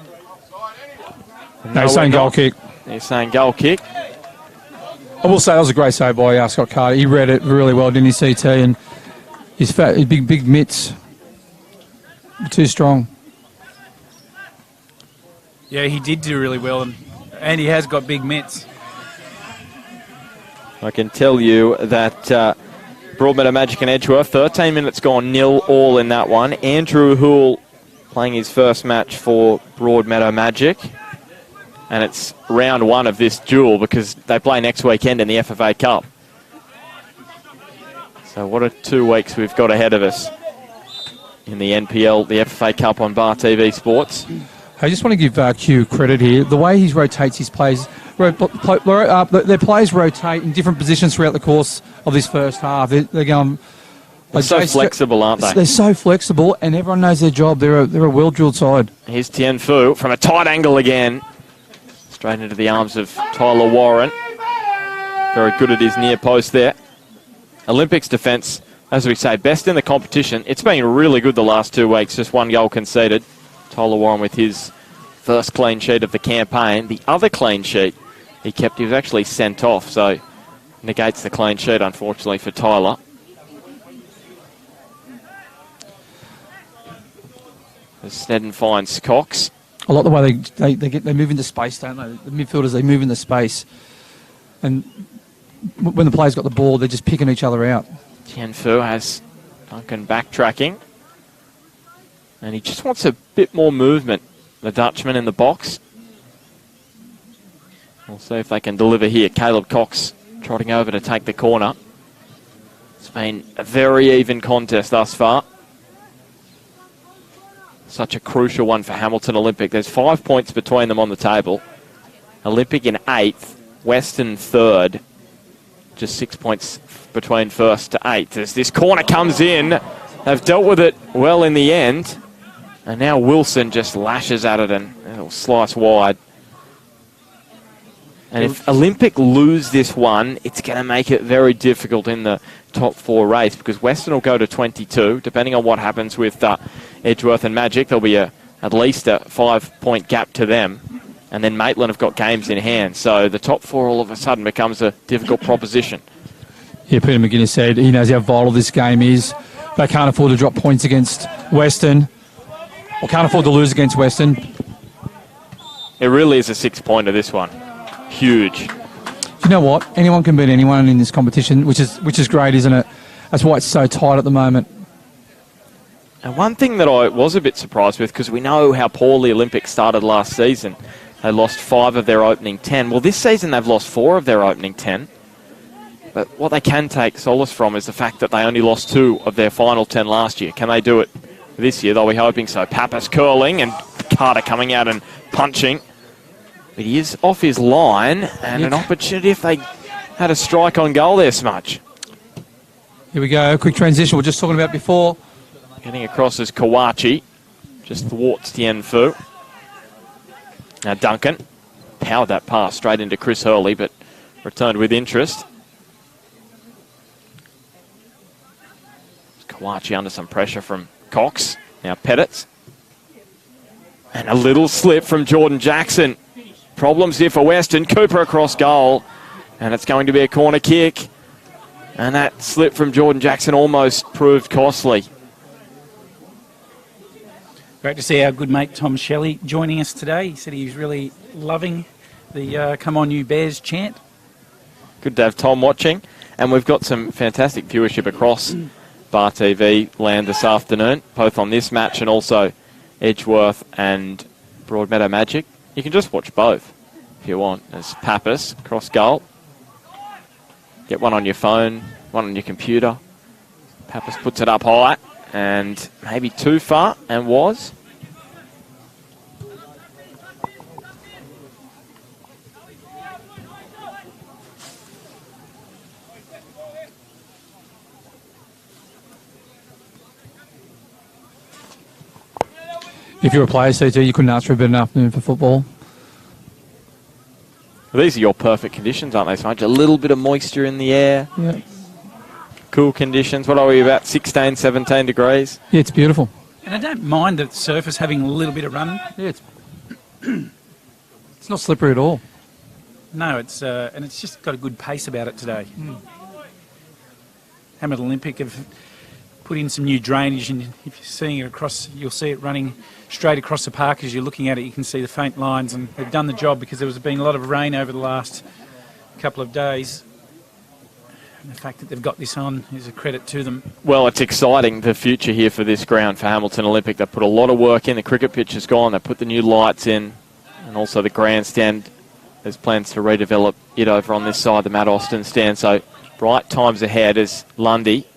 [SPEAKER 2] No, he's saying goal kick.
[SPEAKER 1] He's saying goal kick.
[SPEAKER 2] I will say that was a great save by Scott Carter. He read it really well, didn't he, CT? And his big mitts were too strong.
[SPEAKER 3] Yeah, he did do really well, and he has got big mitts.
[SPEAKER 1] I can tell you that Broadmeadow Magic and Edgeworth, 13 minutes gone, 0-all in that one. Andrew Houle playing his first match for Broadmeadow Magic. And it's round 1 of this duel because they play next weekend in the FFA Cup. So what are 2 weeks we've got ahead of us in the NPL, the FFA Cup on Bar TV Sports.
[SPEAKER 2] I just want to give Q credit here. The way he rotates his players, their players rotate in different positions throughout the course of this first half. They're going...
[SPEAKER 1] They're so flexible, aren't they?
[SPEAKER 2] They're so flexible, and everyone knows their job. They're a well-drilled side.
[SPEAKER 1] Here's Tianfu from a tight angle again. Straight into the arms of Tyler Warren. Very good at his near post there. Olympics defence as we say, best in the competition. It's been really good the last 2 weeks, just 1 goal conceded. Tyler Warren with his first clean sheet of the campaign. The other clean sheet he kept, he was actually sent off, so negates the clean sheet, unfortunately, for Tyler. As Snedden finds Cox.
[SPEAKER 2] I like the way they move into space, don't they? The midfielders, they move into space. And when the players got the ball, they're just picking each other out.
[SPEAKER 1] Tianfu has Duncan backtracking. And he just wants a bit more movement, the Dutchman in the box. We'll see if they can deliver here. Caleb Cox trotting over to take the corner. It's been a very even contest thus far. Such a crucial one for Hamilton Olympic. There's 5 points between them on the table. Olympic in 8th, Weston 3rd. Just 6 points between 1st to 8th. As this corner comes in, they've dealt with it well in the end. And now Wilson just lashes at it and it'll slice wide. And if Olympic lose this one, it's going to make it very difficult in the top 4 race, because Weston will go to 22. Depending on what happens with Edgeworth and Magic, there'll be at least a 5-point gap to them. And then Maitland have got games in hand. So the top 4 all of a sudden becomes a difficult proposition.
[SPEAKER 2] Yeah, Peter McGuinness said he knows how vital this game is. They can't afford to drop points against Weston, or can't afford to lose against Weston.
[SPEAKER 1] It really is a 6-pointer, this one. Huge.
[SPEAKER 2] You know what? Anyone can beat anyone in this competition, which is great, isn't it? That's why it's so tight at the moment.
[SPEAKER 1] And one thing that I was a bit surprised with, because we know how poorly Olympic started last season. They lost 5 of their opening 10. Well, this season they've lost 4 of their opening 10. But what they can take solace from is the fact that they only lost 2 of their final 10 last year. Can they do it this year? They'll be hoping so. Pappas curling and Carter coming out and punching. But he is off his line, and an opportunity if they had a strike on goal there, Smudge.
[SPEAKER 2] Here we go, quick transition we were just talking about before.
[SPEAKER 1] Getting across is Kawachi, just thwarts Tianfu. Now Duncan powered that pass straight into Chris Hurley, but returned with interest. Kawachi under some pressure from Cox. Now Pettits. And a little slip from Jordan Jackson. Problems here for Weston. Cooper across goal. And it's going to be a corner kick. And that slip from Jordan Jackson almost proved costly.
[SPEAKER 3] Great to see our good mate Tom Shelley joining us today. He said he was really loving the Come On You Bears chant.
[SPEAKER 1] Good to have Tom watching. And we've got some fantastic viewership across Bar TV land this afternoon, both on this match and also Edgeworth and Broadmeadow Magic. You can just watch both if you want. There's Pappas, cross goal. Get one on your phone, one on your computer. Pappas puts it up high and maybe too far, and was.
[SPEAKER 2] If you're a player, CT, you couldn't ask for a better afternoon for football.
[SPEAKER 1] Well, these are your perfect conditions, aren't they, Smudge? A little bit of moisture in the air.
[SPEAKER 2] Yeah.
[SPEAKER 1] Cool conditions. What are we, about 16, 17 degrees?
[SPEAKER 2] Yeah, it's beautiful.
[SPEAKER 3] And I don't mind the surface having a little bit of run.
[SPEAKER 2] Yeah, it's not slippery at all.
[SPEAKER 3] No, it's and it's just got a good pace about it today. Hamilton Olympic have put in some new drainage, and if you're seeing it across, you'll see it running straight across the park. As you're looking at it, you can see the faint lines, and they've done the job because there's been a lot of rain over the last couple of days. And the fact that they've got this on is a credit to them.
[SPEAKER 1] Well, it's exciting, the future here for this ground for Hamilton Olympic. They put a lot of work in. The cricket pitch is gone. They put the new lights in, and also the grandstand. There's plans to redevelop it over on this side, the Matt Austin stand. So bright times ahead as Lundy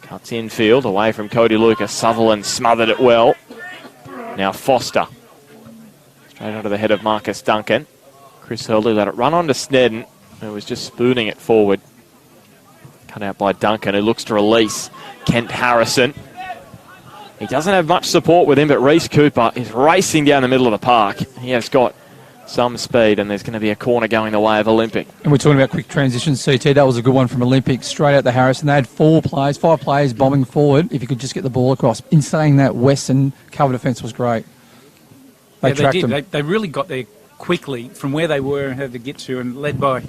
[SPEAKER 1] cuts infield away from Cody Lucas. Sutherland smothered it well. Now Foster. Straight onto the head of Marcus Duncan. Chris Hurley let it run onto Snedden, who was just spooning it forward. Cut out by Duncan, who looks to release Kent Harrison. He doesn't have much support with him, but Reece Cooper is racing down the middle of the park. He has got some speed, and there's going to be a corner going the way of Olympic.
[SPEAKER 2] And we're talking about quick transitions, CT. That was a good one from Olympic, straight out to Harrison. They had 5 players bombing forward if you could just get the ball across. In saying that, Weston cover defence was great. They tracked them.
[SPEAKER 3] They really got there quickly from where they were and had to get to, and led by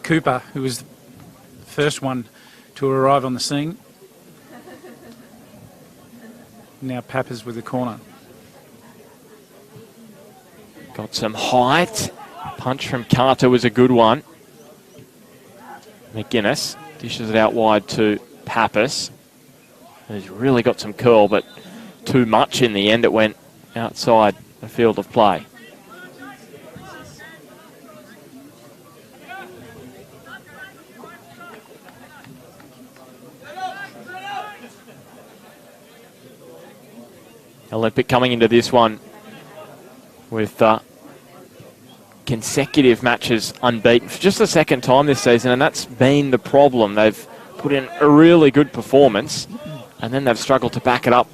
[SPEAKER 3] Cooper, who was the first one to arrive on the scene. Now Pappas with the corner.
[SPEAKER 1] Got some height. Punch from Carter was a good one. McGuinness dishes it out wide to Pappas. He's really got some curl, but too much in the end. It went outside the field of play. Olympic coming into this one with consecutive matches unbeaten for just the second time this season, and that's been the problem. They've put in a really good performance, and then they've struggled to back it up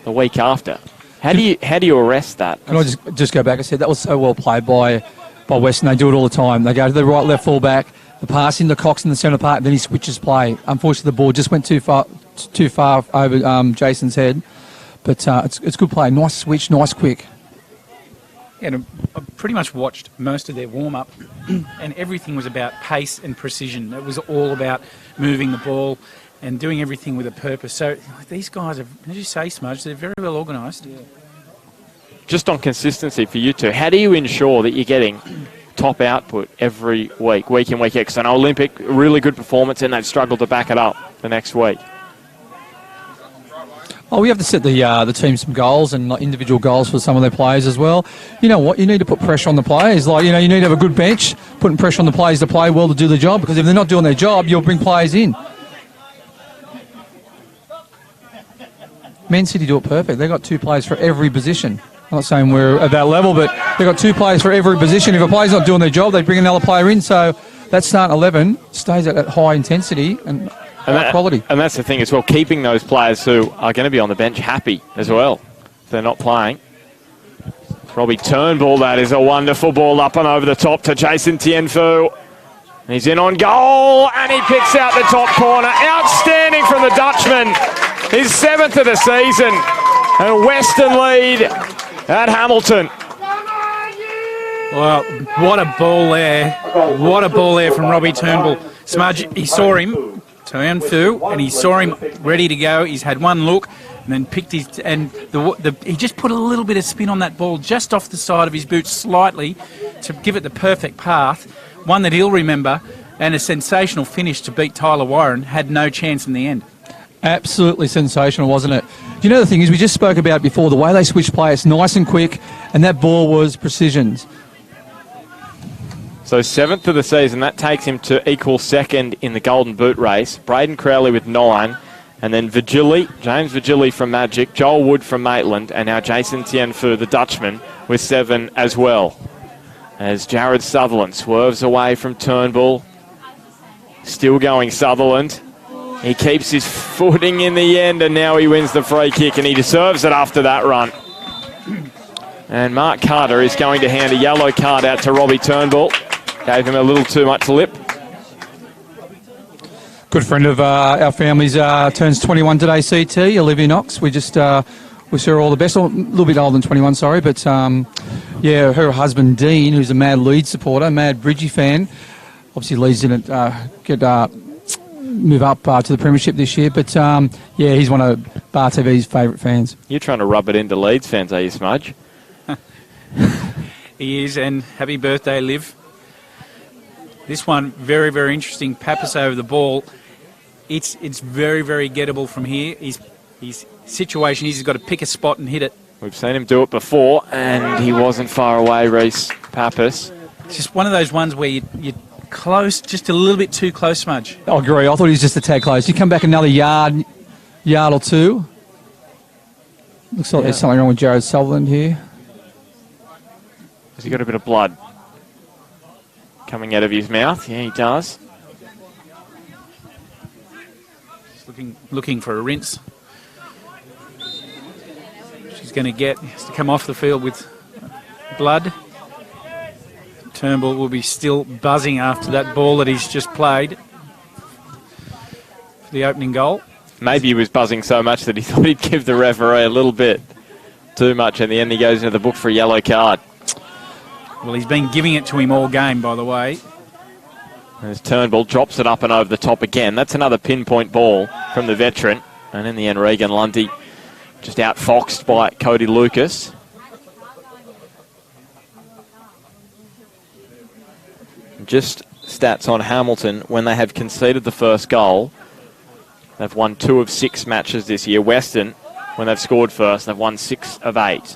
[SPEAKER 1] the week after. How do you arrest that?
[SPEAKER 2] Can I just go back? I said that was so well played by Weston. They do it all the time. They go to the right, left, full back, the pass in the Cox in the centre part, and then he switches play. Unfortunately, the ball just went too far over Jason's head. But it's good play. Nice switch, nice quick.
[SPEAKER 3] Yeah, I pretty much watched most of their warm-up, and everything was about pace and precision. It was all about moving the ball and doing everything with a purpose. So these guys, as you say, Smudge, they're very well organised. Yeah.
[SPEAKER 1] Just on consistency for you two, how do you ensure that you're getting top output every week in, week out? Because I know Olympic, really good performance, and they've struggled to back it up the next week.
[SPEAKER 2] Oh, we have to set the team some goals and individual goals for some of their players as well. You know what? You need to put pressure on the players. You need to have a good bench, putting pressure on the players to play well to do the job. Because if they're not doing their job, you'll bring players in. Man City do it perfect. They've got 2 players for every position. I'm not saying we're at that level, but they've got 2 players for every position. If a player's not doing their job, they bring another player in. So that starting 11 stays at that high intensity and quality.
[SPEAKER 1] And that's the thing as well, keeping those players who are going to be on the bench happy as well if they're not playing. Robbie Turnbull, that is a wonderful ball up and over the top to Jason Tienfu. He's in on goal, and he picks out the top corner. Outstanding from the Dutchman. His 7th of the season. And Weston lead at Hamilton.
[SPEAKER 3] Well, what a ball there. What a ball there from Robbie Turnbull. Smudge, he saw him, Tienfu, and he saw him ready to go. He's had one look and then picked his... And he just put a little bit of spin on that ball just off the side of his boot slightly to give it the perfect path. One that he'll remember, and a sensational finish to beat Tyler Warren. Had no chance in the end.
[SPEAKER 2] Absolutely sensational, wasn't it? You know, the thing is, we just spoke about before, the way they switch play, it's nice and quick, and that ball was precision.
[SPEAKER 1] So 7th of the season, that takes him to equal 2nd in the Golden Boot race. Braden Crowley with 9, and then James Vigili from Magic, Joel Wood from Maitland, and now Jason Tienfu, the Dutchman, with 7 as well. As Jared Sutherland swerves away from Turnbull. Still going Sutherland. He keeps his footing in the end, and now he wins the free kick, and he deserves it after that run. And Mark Carter is going to hand a yellow card out to Robbie Turnbull. Gave him a little too much lip.
[SPEAKER 2] Good friend of our family's turns 21 today, CT, Olivia Knox. We just wish her all the best. A little bit older than 21, sorry. But, yeah, her husband, Dean, who's a mad Leeds supporter, mad Bridgie fan. Obviously, Leeds didn't move up to the Premiership this year. But, yeah, he's one of Bar TV's favourite fans.
[SPEAKER 1] You're trying to rub it into Leeds fans, are you, Smudge?
[SPEAKER 3] He is, and happy birthday, Liv. This one, very, very interesting. Pappas over the ball. It's very, very gettable from here. His situation is he's got to pick a spot and hit it.
[SPEAKER 1] We've seen him do it before, and he wasn't far away, Reece Pappas.
[SPEAKER 3] It's just one of those ones where you're close, just a little bit too close, Smudge.
[SPEAKER 2] I agree. I thought he was just a tad close. You come back another yard or two. Looks like there's something wrong with Jared Sutherland here.
[SPEAKER 1] Has he got a bit of blood coming out of his mouth? Yeah, he does.
[SPEAKER 3] Just looking for a rinse. She's going to has to come off the field with blood. Turnbull will be still buzzing after that ball that he's just played for the opening goal.
[SPEAKER 1] Maybe he was buzzing so much that he thought he'd give the referee a little bit too much. In the end, he goes into the book for a yellow card.
[SPEAKER 3] Well, he's been giving it to him all game, by the way.
[SPEAKER 1] As Turnbull drops it up and over the top again. That's another pinpoint ball from the veteran. And in the end, Regan Lundy just outfoxed by Cody Lucas. Just stats on Hamilton. When they have conceded the first goal, they've won 2 of 6 matches this year. Weston, when they've scored first, they've won 6 of 8.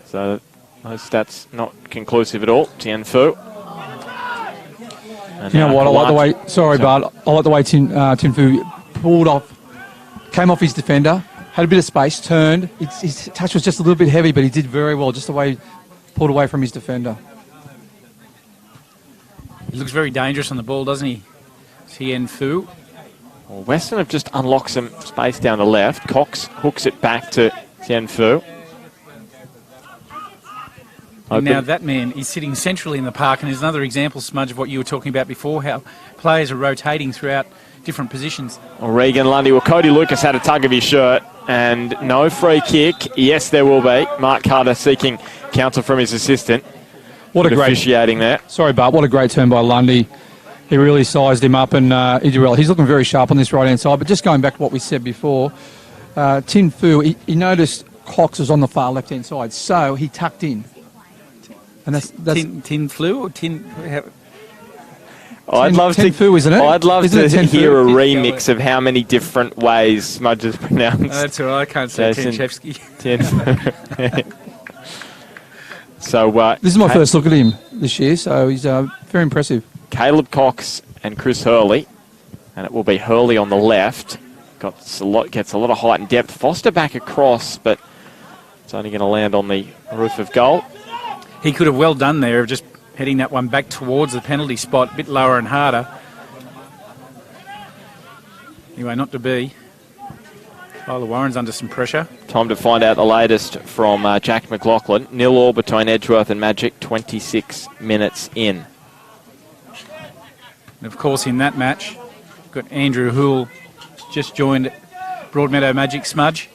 [SPEAKER 1] So those stats not conclusive at all. Tien Fu.
[SPEAKER 2] You know what? I like the way. Sorry, Bart. I like the way Tien Fu pulled off, came off his defender, had a bit of space, turned. His touch was just a little bit heavy, but he did very well. Just the way he pulled away from his defender.
[SPEAKER 3] He looks very dangerous on the ball, doesn't he? Tien Fu.
[SPEAKER 1] Well, Weston have just unlocked some space down the left. Cox hooks it back to Tien Fu.
[SPEAKER 3] Now that man is sitting centrally in the park, and is another example, Smudge, of what you were talking about before, how players are rotating throughout different positions.
[SPEAKER 1] Well, Regan Lundy, well, Cody Lucas had a tug of his shirt, and no free kick. Yes, there will be. Mark Carter seeking counsel from his assistant.
[SPEAKER 2] What a great
[SPEAKER 1] officiating there.
[SPEAKER 2] Sorry, Bart. What a great turn by Lundy. He really sized him up, and he did well. He's looking very sharp on this right-hand side. But just going back to what we said before, Tien Fu, he noticed Cox was on the far left-hand side, so he tucked in. And that's
[SPEAKER 3] Tin Flu or Tin?
[SPEAKER 1] I'd love
[SPEAKER 2] Tien Fu, isn't it?
[SPEAKER 1] I'd love
[SPEAKER 2] Isn't
[SPEAKER 1] to
[SPEAKER 2] it
[SPEAKER 1] hear a remix of how many different ways Smudge is pronounced.
[SPEAKER 3] That's all right. I can't say Tinchevsky.
[SPEAKER 1] So
[SPEAKER 2] this is my first look at him this year, so he's very impressive.
[SPEAKER 1] Caleb Cox and Chris Hurley, and it will be Hurley on the left. Gets a lot of height and depth. Foster back across, but it's only going to land on the roof of goal.
[SPEAKER 3] He could have well done there of just heading that one back towards the penalty spot, a bit lower and harder. Anyway, not to be. Tyler Warren's under some pressure.
[SPEAKER 1] Time to find out the latest from Jack McLaughlin. 0-0 between Edgeworth and Magic, 26 minutes in.
[SPEAKER 3] And of course, in that match, we've got Andrew Hoole just joined Broadmeadow Magic. Smudge.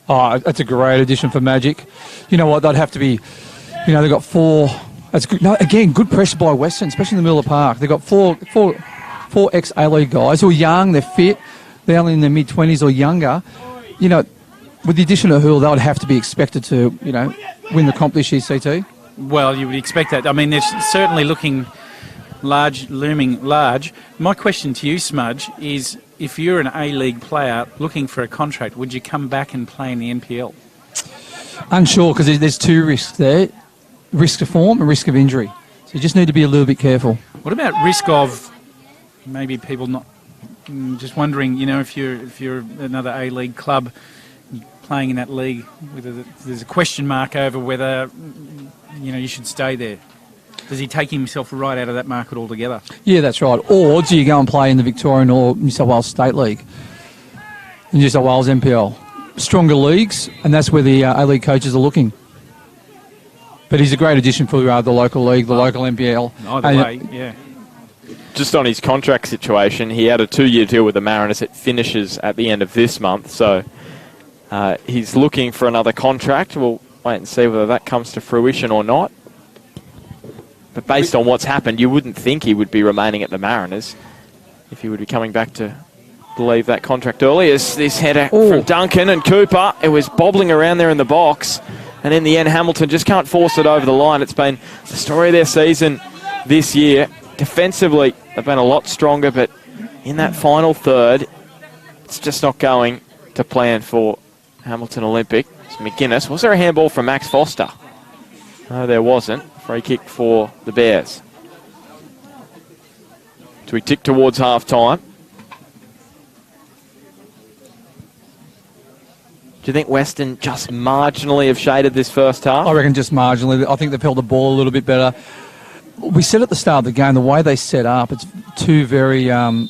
[SPEAKER 2] Oh, that's a great addition for Magic. You know what? They'd have to be. You know, they've got 4. That's good. No, again, good pressure by Weston, especially in the middle of the park. They've got four ex-A-League guys who are young, they're fit, they're only in their mid-20s or younger. You know, with the addition of Hoole, they would have to be expected to, you know, win the comp this year, CT.
[SPEAKER 3] Well, you would expect that. I mean, they're certainly looking large, looming large. My question to you, Smudge, is if you're an A-League player looking for a contract, would you come back and play in the NPL?
[SPEAKER 2] Unsure, because there's 2 risks there. Risk of form and risk of injury. So you just need to be a little bit careful.
[SPEAKER 3] What about risk of maybe people not just wondering, you know, if you're another A-League club playing in that league, whether there's a question mark over whether, you know, you should stay there. Does he take himself right out of that market altogether?
[SPEAKER 2] Yeah, that's right. Or do you go and play in the Victorian or New South Wales State League? In New South Wales NPL. Stronger leagues, and that's where the A-League coaches are looking. But he's a great addition for the local league, the local NPL.
[SPEAKER 3] Either way, yeah.
[SPEAKER 1] Just on his contract situation, he had a 2-year deal with the Mariners. It finishes at the end of this month, so he's looking for another contract. We'll wait and see whether that comes to fruition or not. But based on what's happened, you wouldn't think he would be remaining at the Mariners if he would be coming back to leave that contract early. As this header from Duncan and Cooper, it was bobbling around there in the box. And in the end, Hamilton just can't force it over the line. It's been the story of their season this year. Defensively, they've been a lot stronger, but in that final third, it's just not going to plan for Hamilton Olympic. It's McGuinness. Was there a handball from Max Foster? No, there wasn't. Free kick for the Bears. So we tick towards half-time. Do you think Weston just marginally have shaded this first half?
[SPEAKER 2] I reckon just marginally. I think they've held the ball a little bit better. We said at the start of the game, the way they set up, it's too very... Well,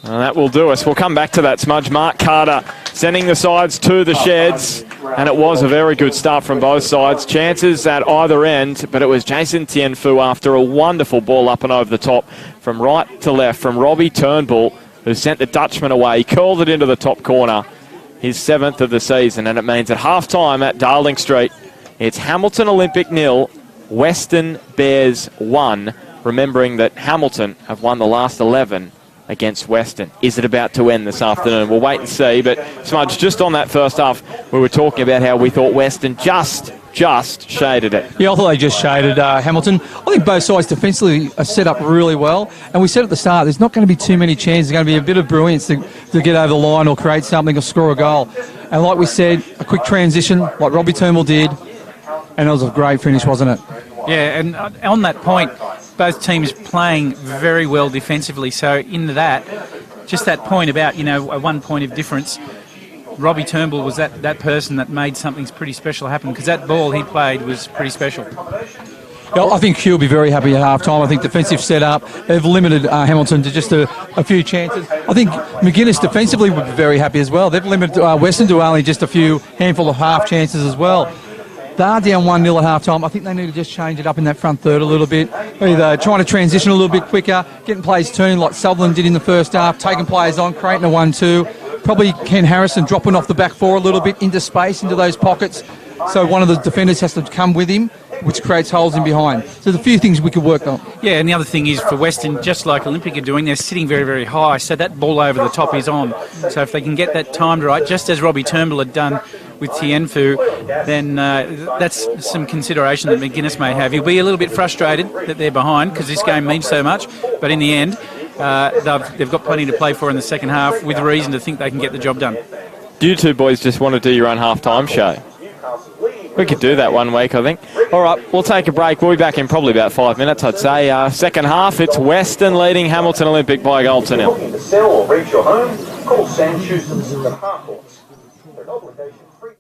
[SPEAKER 1] that will do us. We'll come back to that, Smudge. Mark Carter sending the sides to the sheds. And it was a very good start from both sides. Chances at either end, but it was Jason Tienfu after a wonderful ball up and over the top from right to left from Robbie Turnbull, who sent the Dutchman away. He curled it into the top corner, his 7th of the season, and it means at half-time at Darling Street, it's Hamilton Olympic 0, Weston Bears 1, remembering that Hamilton have won the last 11 against Weston. Is it about to end this afternoon? We'll wait and see, but Smudge, just on that first half, we were talking about how we thought Weston just shaded it.
[SPEAKER 2] Yeah, I thought they just shaded Hamilton. I think both sides defensively are set up really well. And we said at the start, there's not going to be too many chances. There's going to be a bit of brilliance to get over the line or create something or score a goal. And like we said, a quick transition like Robbie Turnbull did. And it was a great finish, wasn't it?
[SPEAKER 3] Yeah, and on that point, both teams playing very well defensively. So in that, just that point about, a 1 point of difference, Robbie Turnbull was that person that made something pretty special happen, because that ball he played was pretty special.
[SPEAKER 2] Yeah, I think Hugh will be very happy at half-time. I think defensive set-up, they've limited Hamilton to just a few chances. I think McGuinness defensively would be very happy as well. They've limited Weston to only just a handful of half chances as well. They are down 1-0 at half-time. I think they need to just change it up in that front third a little bit. Either trying to transition a little bit quicker, getting plays turning like Sutherland did in the first half, taking players on, creating a 1-2. Probably Ken Harrison dropping off the back four a little bit into space, into those pockets. So one of the defenders has to come with him, which creates holes in behind. So there's a few things we could work on. Yeah,
[SPEAKER 3] and the other thing is for Weston, just like Olympic are doing, they're sitting very, very high, so that ball over the top is on. So if they can get that timed right, just as Robbie Turnbull had done with Tienfu, then that's some consideration that McGuinness may have. He'll be a little bit frustrated that they're behind because this game means so much, but in the end, they've got plenty to play for in the second half with reason to think they can get the job done.
[SPEAKER 1] You two boys just want to do your own half-time show. We could do that one week, I think. All right, we'll take a break. We'll be back in probably about 5 minutes, I'd say. Second half, it's Weston leading Hamilton Olympic by a goal to 0.
[SPEAKER 4] Looking to sell or rent your home? Call Sam Schusens at Harcourts. For an obligation free.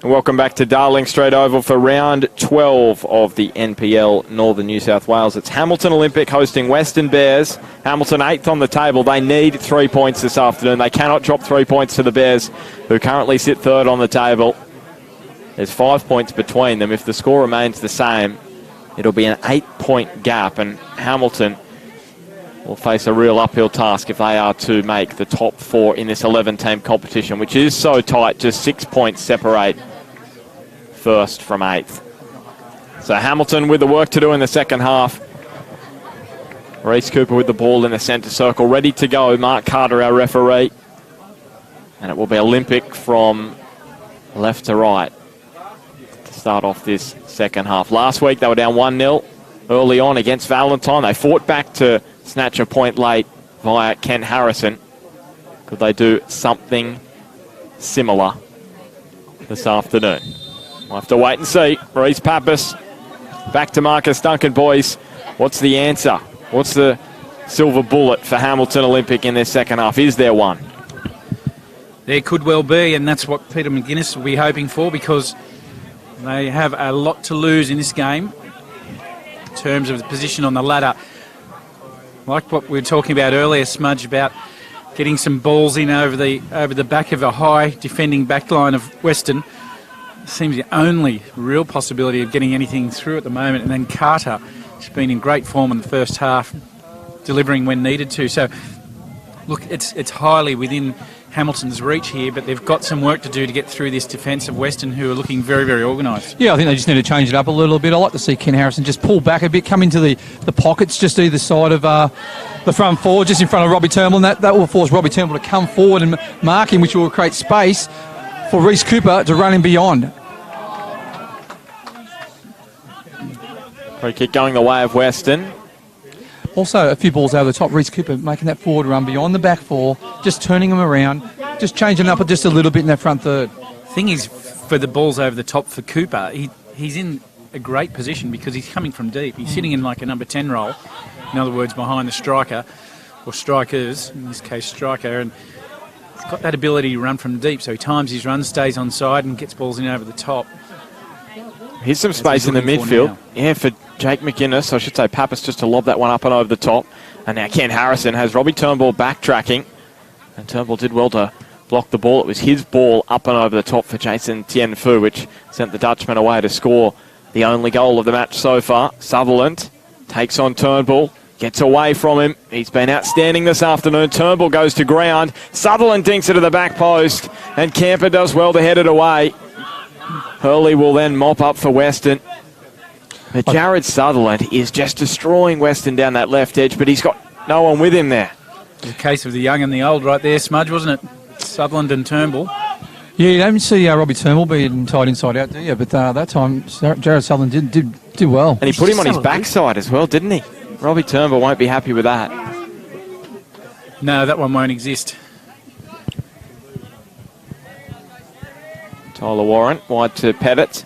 [SPEAKER 1] And welcome back to Darling Straight Oval for round 12 of the NPL Northern New South Wales. It's Hamilton Olympic hosting Weston Bears. Hamilton 8th on the table. They need 3 points this afternoon. They cannot drop 3 points to the Bears, who currently sit 3rd on the table. There's 5 points between them. If the score remains the same, it'll be an 8-point gap, and Hamilton will face a real uphill task if they are to make the top 4 in this 11-team competition, which is so tight, just 6 points separate 1st from 8th. So Hamilton with the work to do in the second half. Reece Cooper with the ball in the centre circle, ready to go. Mark Carter, our referee. And it will be Olympic from left to right to start off this second half. Last week they were down 1-0 early on against Valentine. They fought back to snatch a point late via Ken Harrison. Could they do something similar this afternoon? We'll have to wait and see. Reece Pappas back to Marcus Duncan. Boys, what's the answer? What's the silver bullet for Hamilton Olympic in their second half? Is there one?
[SPEAKER 3] There could well be, and that's what Peter McGuinness will be hoping for, because they have a lot to lose in this game in terms of the position on the ladder. Like what we were talking about earlier, Smudge, about getting some balls in over the back of a high defending backline of Weston. Seems the only real possibility of getting anything through at the moment. And then Carter has been in great form in the first half, delivering when needed to. So, look, it's highly within Hamilton's reach here, but they've got some work to do to get through this defence of Weston, who are looking very, very organised.
[SPEAKER 2] Yeah, I think they just need to change it up a little bit. I like to see Ken Harrison just pull back a bit, come into the pockets just either side of the front four, just in front of Robbie Turnbull, and that will force Robbie Turnbull to come forward and mark him, which will create space for Reece Cooper to run him beyond.
[SPEAKER 1] Free kick going the way of Weston.
[SPEAKER 2] Also, a few balls over the top. Reece Cooper making that forward run beyond the back four, just turning him around, just changing up just a little bit in that front third.
[SPEAKER 3] Thing is, for the balls over the top for Cooper, he's in a great position because he's coming from deep. He's sitting in like a number 10 role, in other words, behind the striker, or strikers, in this case striker, and he's got that ability to run from deep, so he times his run, stays on side and gets balls in over the top.
[SPEAKER 1] Here's some space in the midfield. Yeah, for Jake McGuinness, I should say Pappas, just to lob that one up and over the top. And now Ken Harrison has Robbie Turnbull backtracking. And Turnbull did well to block the ball. It was his ball up and over the top for Jason Tienfu, which sent the Dutchman away to score the only goal of the match so far. Sutherland takes on Turnbull, gets away from him. He's been outstanding this afternoon. Turnbull goes to ground. Sutherland dinks it to the back post, and Camper does well to head it away. Hurley will then mop up for Weston. But Jared Sutherland is just destroying Weston down that left edge, but he's got no one with him there.
[SPEAKER 3] It's a case of the young and the old right there, Smudge, wasn't it? Sutherland and Turnbull.
[SPEAKER 2] Yeah, you don't see Robbie Turnbull being tied inside out, do you? But that time, Jared Sutherland did well.
[SPEAKER 1] And he put him on his backside as well, didn't he? Robbie Turnbull won't be happy with that.
[SPEAKER 3] No, that one won't exist.
[SPEAKER 1] Tyler Warren, wide to Pettit.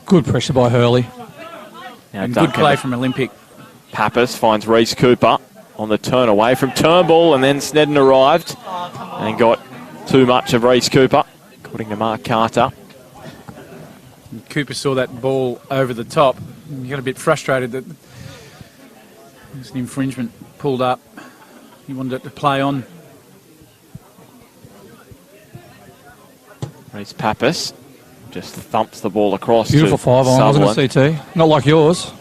[SPEAKER 2] Good pressure by Hurley.
[SPEAKER 1] Now
[SPEAKER 3] And
[SPEAKER 1] Duncan,
[SPEAKER 3] good play from Olympic.
[SPEAKER 1] Pappas finds Reece Cooper on the turn away from Turnbull, and then Snedden arrived and got too much of Reece Cooper, according to Mark Carter.
[SPEAKER 3] And Cooper saw that ball over the top. He got a bit frustrated that there's an infringement pulled up. He wanted it to play on.
[SPEAKER 1] Reece Pappas just thumps the ball across.
[SPEAKER 2] Beautiful
[SPEAKER 1] to
[SPEAKER 2] 5 on, wasn't it, CT? Not like yours.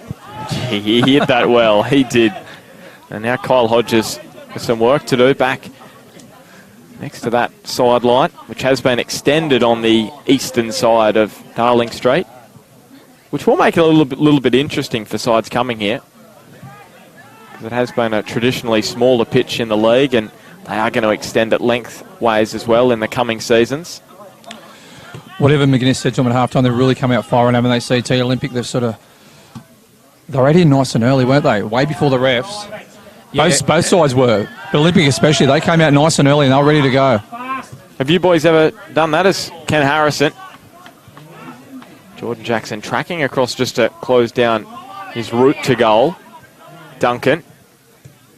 [SPEAKER 1] He hit that well. He did. And now Kyle Hodges with some work to do back next to that sideline, which has been extended on the eastern side of Darling Street, which will make it a little bit interesting for sides coming here, because it has been a traditionally smaller pitch in the league, and they are going to extend it lengthways as well in the coming seasons.
[SPEAKER 2] Whatever McGuinness said to them at halftime, they've really come out firing, haven't they? CT Olympic, they were in nice and early, weren't they? Way before the refs.
[SPEAKER 3] Yeah.
[SPEAKER 2] Both sides were. But Olympic especially, they came out nice and early and they were ready to go.
[SPEAKER 1] Have you boys ever done that as Ken Harrison? Jordan Jackson tracking across just to close down his route to goal. Duncan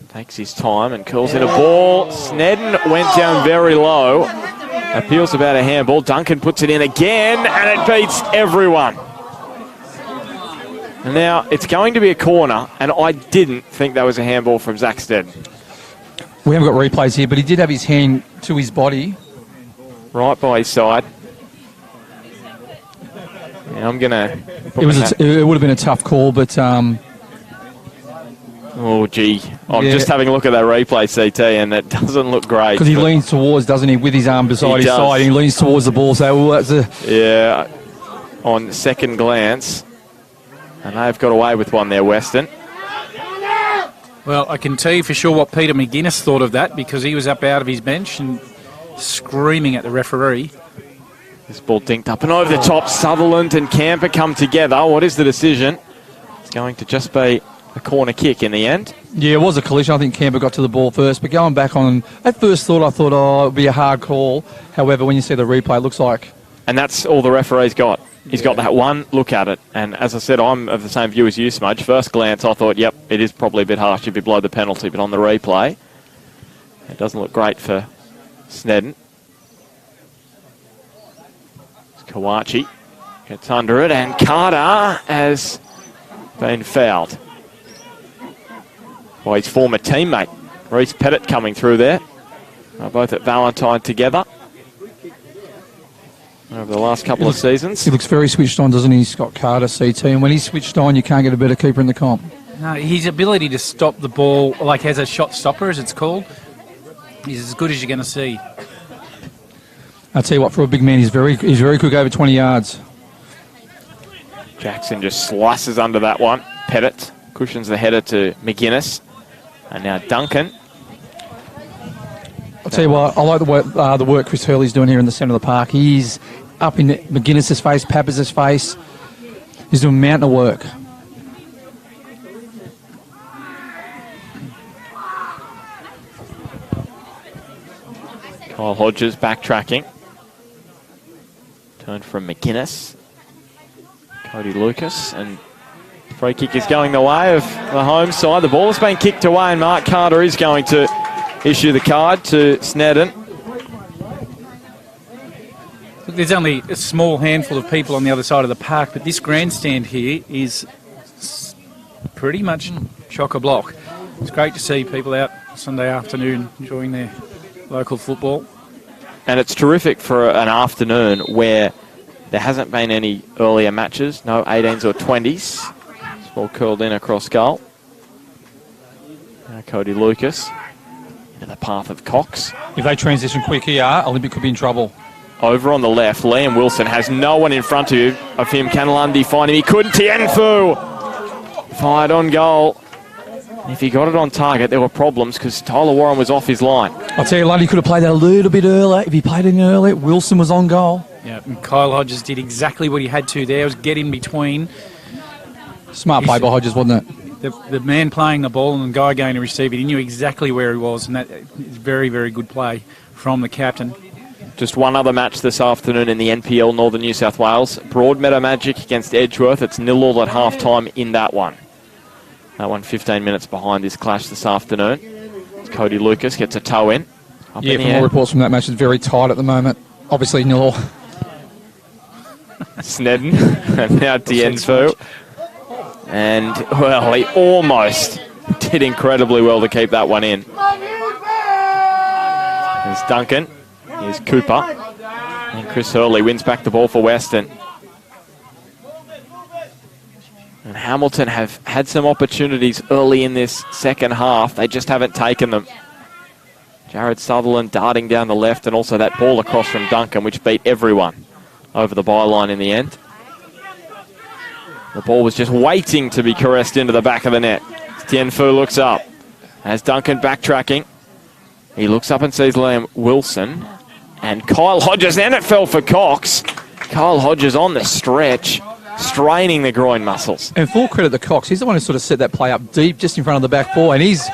[SPEAKER 1] takes his time and curls in a ball. Snedden went down very low. appeals about a handball. Duncan puts it in again, and it beats everyone. And now it's going to be a corner, and I didn't think that was a handball from Zach Stead.
[SPEAKER 2] We haven't got replays here, but he did have his hand to his body.
[SPEAKER 1] Right by his side. Yeah, I'm going to...
[SPEAKER 2] It would have been a tough call, but...
[SPEAKER 1] oh, gee. I'm just having a look at that replay, CT, and it doesn't look great.
[SPEAKER 2] Because he leans towards, doesn't he, with his arm beside his side. He leans towards the ball. So that's a...
[SPEAKER 1] Yeah, on second glance. And they've got away with one there, Weston.
[SPEAKER 3] Well, I can tell you for sure what Peter McGuinness thought of that, because he was up out of his bench and screaming at the referee.
[SPEAKER 1] This ball dinked up and over the top. Sutherland and Camper come together. What is the decision? It's going to just be a corner kick in the end.
[SPEAKER 2] Yeah, it was a collision. I think Camper got to the ball first. But going back on, at first thought, I thought, it would be a hard call. However, when you see the replay, it looks like...
[SPEAKER 1] And that's all the referee's got. He's got that one look at it. And as I said, I'm of the same view as you, Smudge. First glance, I thought, yep, it is probably a bit harsh if you blow the penalty. But on the replay, it doesn't look great for Snedden. Kawachi gets under it, and Carter has been fouled by his former teammate. Reece Pettit coming through there. They're both at Valentine together over the last couple of seasons.
[SPEAKER 2] He looks very switched on, doesn't he, Scott Carter, CT? And when he's switched on, you can't get a better keeper in the comp.
[SPEAKER 3] No, his ability to stop the ball, like as a shot stopper, as it's called, is as good as you're going to see.
[SPEAKER 2] I'll tell you what, for a big man, he's very quick over 20 yards.
[SPEAKER 1] Jackson just slices under that one. Pettit cushions the header to McGuinness. And now Duncan.
[SPEAKER 2] I'll tell you what, I like the work Chris Hurley's doing here in the centre of the park. He's up in McGuinness's face, Pappas' face. He's doing a mountain of work.
[SPEAKER 1] Kyle Hodges backtracking. Turn from McGuinness. Cody Lucas, and free kick is going the way of the home side. The ball has been kicked away, and Mark Carter is going to issue the card to Snedden.
[SPEAKER 3] There's only a small handful of people on the other side of the park, but this grandstand here is pretty much chock-a-block. It's great to see people out Sunday afternoon enjoying their local football.
[SPEAKER 1] And it's terrific for an afternoon where there hasn't been any earlier matches, no 18s or 20s. It's all curled in across goal. Now Cody Lucas into the path of Cox.
[SPEAKER 2] If they transition quick here, Olympic could be in trouble.
[SPEAKER 1] Over on the left, Liam Wilson has no one in front of him. Can Lundy find him? He couldn't. Tianfu fired on goal. If he got it on target, there were problems because Tyler Warren was off his line.
[SPEAKER 2] I'll tell you, Lundy could have played that a little bit earlier. If he played it in earlier, Wilson was on goal.
[SPEAKER 3] Yeah, and Kyle Hodges did exactly what he had to there, was get in between.
[SPEAKER 2] Smart play by Hodges, wasn't it?
[SPEAKER 3] The man playing the ball and the guy going to receive it, he knew exactly where he was, and that is very, very good play from the captain.
[SPEAKER 1] Just one other match this afternoon in the NPL, Northern New South Wales. Broadmeadow Magic against Edgeworth. It's 0-0 at half-time in that one. That one 15 minutes behind this clash this afternoon. Cody Lucas gets a toe in.
[SPEAKER 2] Yeah, from all reports from that match, it's very tight at the moment. Obviously, 0-0.
[SPEAKER 1] Snedden, and now Tianfu. And, well, he almost did incredibly well to keep that one in. There's Duncan. Here's Cooper. And Chris Hurley wins back the ball for Weston. And Hamilton have had some opportunities early in this second half. They just haven't taken them. Jared Sutherland darting down the left, and also that ball across from Duncan, which beat everyone over the byline in the end. The ball was just waiting to be caressed into the back of the net. Tianfu looks up. As Duncan backtracking, he looks up and sees Liam Wilson. And Kyle Hodges, and it fell for Cox. Kyle Hodges on the stretch, straining the groin muscles.
[SPEAKER 2] And full credit to Cox. He's the one who sort of set that play up deep just in front of the back four. And he's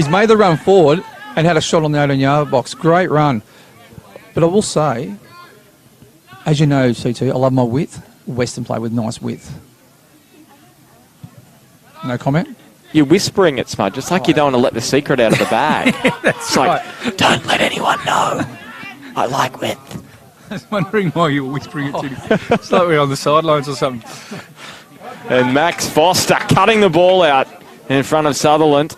[SPEAKER 2] made the run forward and had a shot on the 18-yard box. Great run. But I will say, as you know, CT, I love my width. Weston play with nice width. No comment?
[SPEAKER 1] You're whispering it, Smudge. It's like you don't want to let the secret out of the bag.
[SPEAKER 3] That's
[SPEAKER 1] it's like, don't let anyone know. I like width.
[SPEAKER 3] I was wondering why you were whispering it to me. It's like we're on the sidelines or something.
[SPEAKER 1] And Max Foster cutting the ball out in front of Sutherland.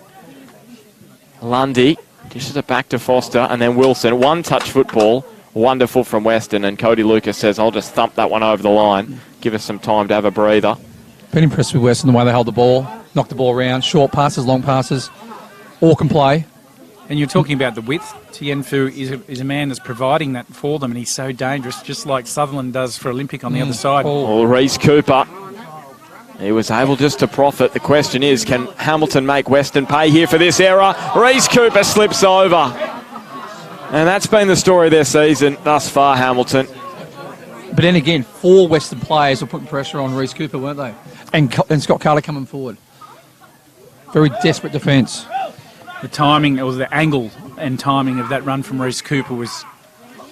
[SPEAKER 1] Lundy dishes it back to Foster, and then Wilson. One-touch football. Wonderful from Weston, and Cody Lucas says, I'll just thump that one over the line. Give us some time to have a breather.
[SPEAKER 2] Been impressed with Weston, the way they hold the ball, knock the ball around, short passes, long passes. All can play.
[SPEAKER 3] And you're talking about the width. Tien Fu is a man that's providing that for them, and he's so dangerous, just like Sutherland does for Olympic on the other side.
[SPEAKER 1] Well, Reece Cooper, he was able just to profit. The question is, can Hamilton make Weston pay here for this error? Reece Cooper slips over. And that's been the story of their season thus far, Hamilton.
[SPEAKER 2] But then again, 4 Western players were putting pressure on Reece Cooper, weren't they? And Scott Carter coming forward. Very desperate defence.
[SPEAKER 3] The timing, or the angle and timing of that run from Reece Cooper was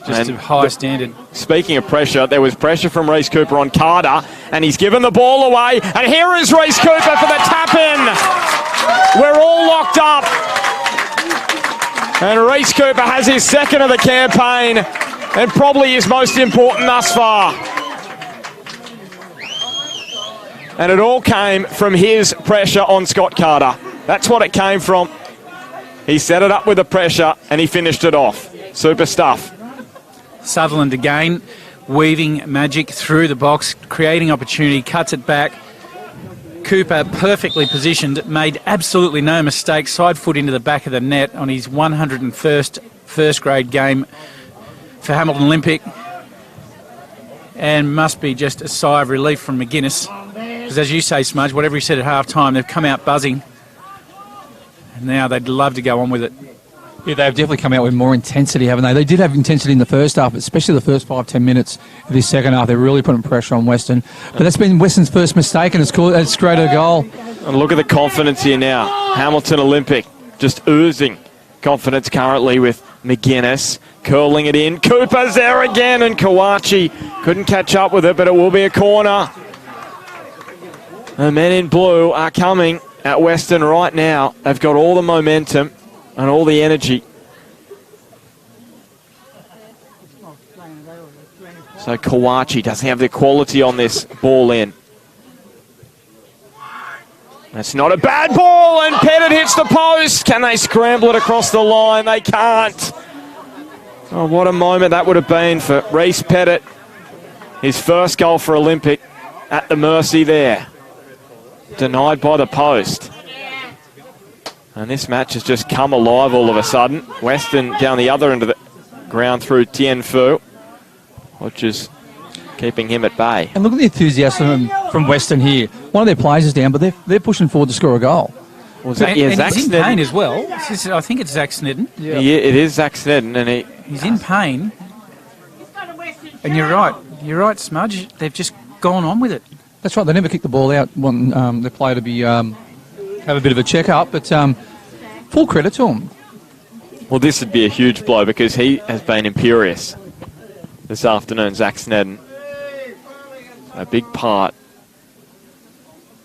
[SPEAKER 3] just a high standard.
[SPEAKER 1] Speaking of pressure, there was pressure from Reece Cooper on Carter, and he's given the ball away. And here is Reece Cooper for the tap-in. We're all locked up. And Reece Cooper has his second of the campaign, and probably his most important thus far. And it all came from his pressure on Scott Carter. That's what it came from. He set it up with the pressure, and he finished it off. Super stuff.
[SPEAKER 3] Sutherland again, weaving magic through the box, creating opportunity, cuts it back. Cooper perfectly positioned, made absolutely no mistake, side foot into the back of the net on his 101st first grade game for Hamilton Olympic. And must be just a sigh of relief from McGuinness. Because as you say, Smudge, whatever he said at half-time, they've come out buzzing. And now they'd love to go on with it.
[SPEAKER 2] Yeah, they've definitely come out with more intensity, haven't they? They did have intensity in the first half, especially the first 5-10 minutes of this second half. They're really putting pressure on Weston. But that's been Weston's first mistake, and it's created a goal.
[SPEAKER 1] And look at the confidence here now. Hamilton Olympic just oozing confidence currently with McGuinness curling it in. Cooper's there again, and Kawachi couldn't catch up with it, but it will be a corner. The men in blue are coming at Weston right now. They've got all the momentum and all the energy. So Kawachi doesn't have the quality on this ball in. That's not a bad ball, and Pettit hits the post. Can they scramble it across the line? They can't. Oh, what a moment that would have been for Reece Pettit. His first goal for Olympic at the mercy there. Denied by the post. And this match has just come alive all of a sudden. Weston down the other end of the ground through Tien Fu, which is keeping him at bay.
[SPEAKER 2] And look at the enthusiasm from Weston here. One of their players is down, but they're pushing forward to score a goal.
[SPEAKER 3] And he's in pain as well. I think it's Zach Snedden.
[SPEAKER 1] Yeah. It is Zach Snedden, and
[SPEAKER 3] he's in pain. And you're right, Smudge. They've just gone on with it.
[SPEAKER 2] That's right. They never kick the ball out. Want the player to be have a bit of a check-up, but full credit to him.
[SPEAKER 1] Well, this would be a huge blow because he has been imperious this afternoon, Zach Snedden. A big part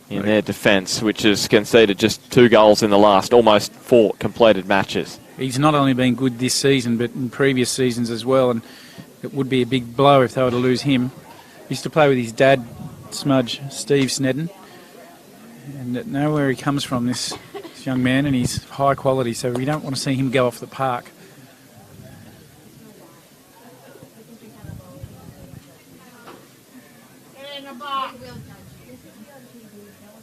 [SPEAKER 1] in their defence, which has conceded just 2 goals in the last almost 4 completed matches.
[SPEAKER 3] He's not only been good this season, but in previous seasons as well, and it would be a big blow if they were to lose him. He used to play with his dad, Smudge, Steve Snedden, and know where he comes from, this young man, and he's high quality, so we don't want to see him go off the park.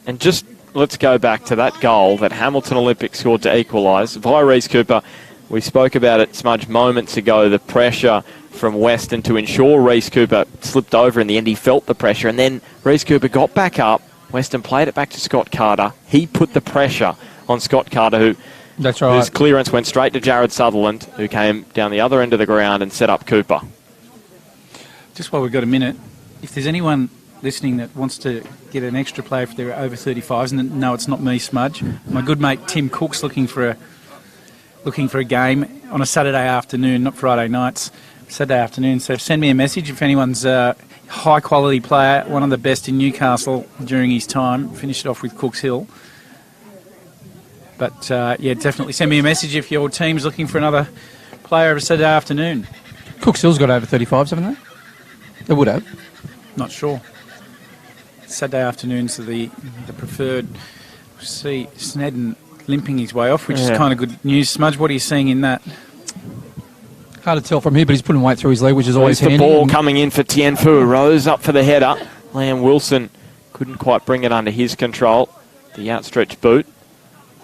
[SPEAKER 1] And just let's go back to that goal that Hamilton Olympic scored to equalise via Reece Cooper. We spoke about it, Smudge, moments ago, the pressure from Weston to ensure Reece Cooper slipped over in the end. He felt the pressure, and then Reece Cooper got back up. Weston played it back to Scott Carter. He put the pressure on Scott Carter, whose clearance went straight to Jared Sutherland, who came down the other end of the ground and set up Cooper.
[SPEAKER 3] Just while we've got a minute, if there's anyone listening that wants to get an extra player if they're over 35s, and no, it's not me, Smudge. My good mate Tim Cook's looking for a game on a Saturday afternoon, not Friday nights, Saturday afternoon. So send me a message if anyone's a high quality player, one of the best in Newcastle during his time. Finished it off with Cooks Hill. But yeah, definitely send me a message if your team's looking for another player of a Saturday afternoon.
[SPEAKER 2] Cook Hill's got over 35s, haven't they? They would have.
[SPEAKER 3] Not sure. Saturday afternoons are the preferred. See Snedden limping his way off, which is kind of good news. Smudge, what are you seeing in that?
[SPEAKER 2] Hard to tell from here, but he's putting weight through his leg, which is always handy.
[SPEAKER 1] The ball coming in for Tianfu. Rose up for the header. Liam Wilson couldn't quite bring it under his control. The outstretched boot.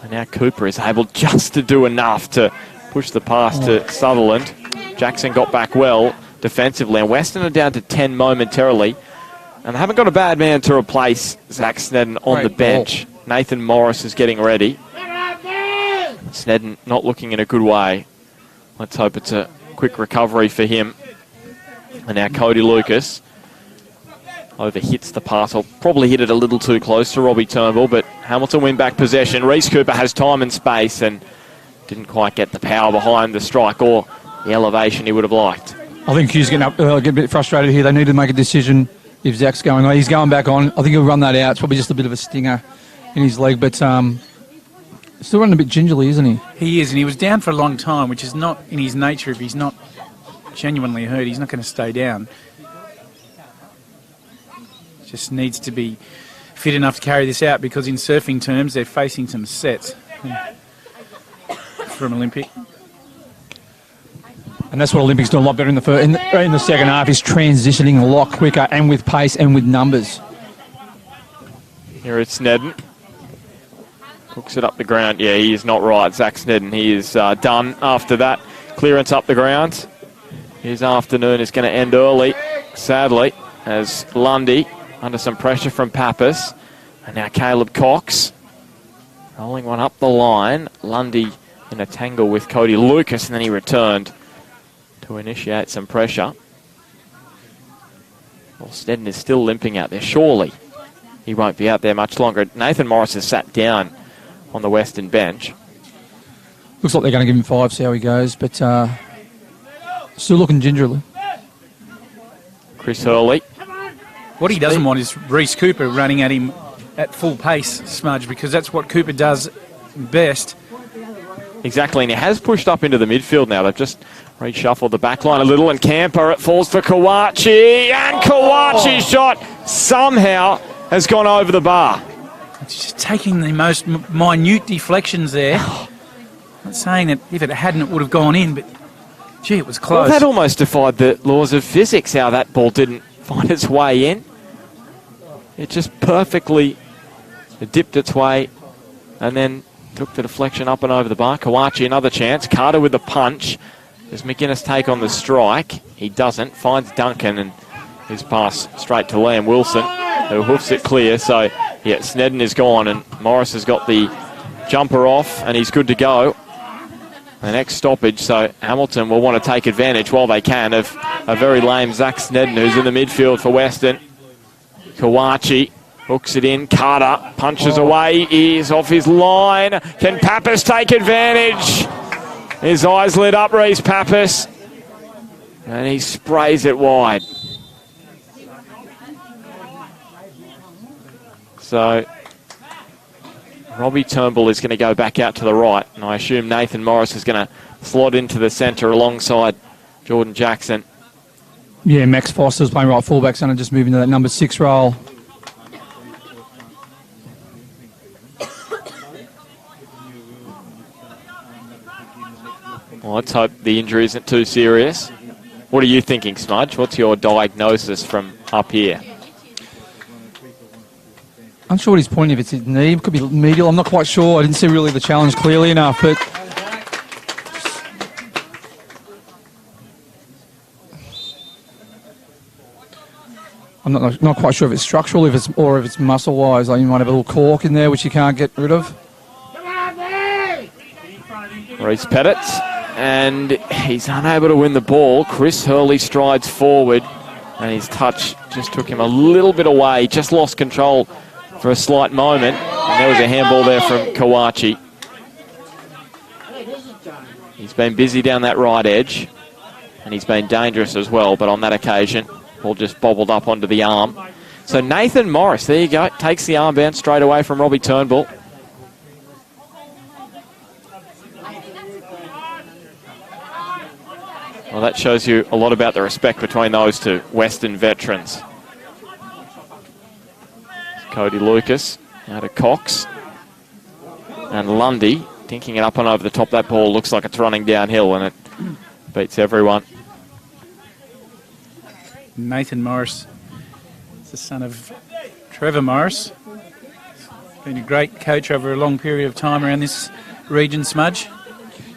[SPEAKER 1] And now Cooper is able just to do enough to push the pass to Sutherland. Jackson got back well defensively. And Weston are down to 10 momentarily. And they haven't got a bad man to replace Zach Snedden on the bench. Nathan Morris is getting ready. Snedden not looking in a good way. Let's hope it's a quick recovery for him. And now Cody Lucas overhits the pass. Or probably hit it a little too close to Robbie Turnbull, but Hamilton win back possession. Reece Cooper has time and space and didn't quite get the power behind the strike or the elevation he would have liked.
[SPEAKER 2] I think Q's getting a bit frustrated here. They need to make a decision if Zach's going on. He's going back on. I think he'll run that out. It's probably just a bit of a stinger in his leg, but still running a bit gingerly, isn't he?
[SPEAKER 3] He is, and he was down for a long time, which is not in his nature. If he's not genuinely hurt, he's not going to stay down. Just needs to be fit enough to carry this out, because in surfing terms, they're facing some sets from Olympic.
[SPEAKER 2] And that's what Olympics do a lot better in the second half, is transitioning a lot quicker and with pace and with numbers.
[SPEAKER 1] Here it's Snedden. Hooks it up the ground. Yeah, he is not right. Zach Snedden, he is done after that. Clearance up the ground. His afternoon is going to end early, sadly, as Lundy under some pressure from Pappas. And now Caleb Cox rolling one up the line. Lundy in a tangle with Cody Lucas, and then he returned to initiate some pressure. Well, Snedden is still limping out there. Surely he won't be out there much longer. Nathan Morris has sat down on the Western bench.
[SPEAKER 2] Looks like they're going to give him 5, see how he goes, but still looking gingerly.
[SPEAKER 1] Chris Hurley.
[SPEAKER 3] What he doesn't want is Reece Cooper running at him at full pace, Smudge, because that's what Cooper does best.
[SPEAKER 1] Exactly, and he has pushed up into the midfield now. They've just reshuffled the back line a little, and Camper, it falls for Kawachi, and Kawachi's shot somehow has gone over the bar.
[SPEAKER 3] It's just taking the most minute deflections there. I'm not saying that if it hadn't, it would have gone in, but gee, it was close.
[SPEAKER 1] Well, that almost defied the laws of physics, how that ball didn't find its way in. It just perfectly dipped its way and then took the deflection up and over the bar. Kawachi, another chance. Carter with the punch. Does McGuinness take on the strike? He doesn't. Finds Duncan, and his pass straight to Liam Wilson, who hoofs it clear. So, yeah, Snedden is gone, and Morris has got the jumper off, and he's good to go. The next stoppage, so Hamilton will want to take advantage while they can of a very lame Zach Snedden, who's in the midfield for Weston. Kawachi hooks it in. Carter punches away. He's off his line. Can Pappas take advantage? His eyes lit up, Reece Pappas. And he sprays it wide. So Robbie Turnbull is going to go back out to the right, and I assume Nathan Morris is going to slot into the centre alongside Jordan Jackson.
[SPEAKER 2] Yeah, Max Foster's playing right fullback, so just moving to that number 6 role.
[SPEAKER 1] Well, let's hope the injury isn't too serious. What are you thinking, Smudge? What's your diagnosis from up here?
[SPEAKER 2] I'm not sure what he's pointing, if it's his knee, it could be medial, I'm not quite sure. I didn't see really the challenge clearly enough, but I'm not quite sure if it's structural, if it's muscle-wise. Like you might have a little cork in there which you can't get rid of.
[SPEAKER 1] Reece Pettit, and he's unable to win the ball. Chris Hurley strides forward, and his touch just took him a little bit away, just lost control for a slight moment, and there was a handball there from Kawachi. He's been busy down that right edge, and he's been dangerous as well, but on that occasion, ball just bobbled up onto the arm. So Nathan Morris, there you go, takes the armband straight away from Robbie Turnbull. Well, that shows you a lot about the respect between those two Western veterans. Cody Lucas out of Cox. And Lundy dinking it up and over the top. That ball looks like it's running downhill and it beats everyone.
[SPEAKER 3] Nathan Morris is the son of Trevor Morris. Been a great coach over a long period of time around this region, Smudge.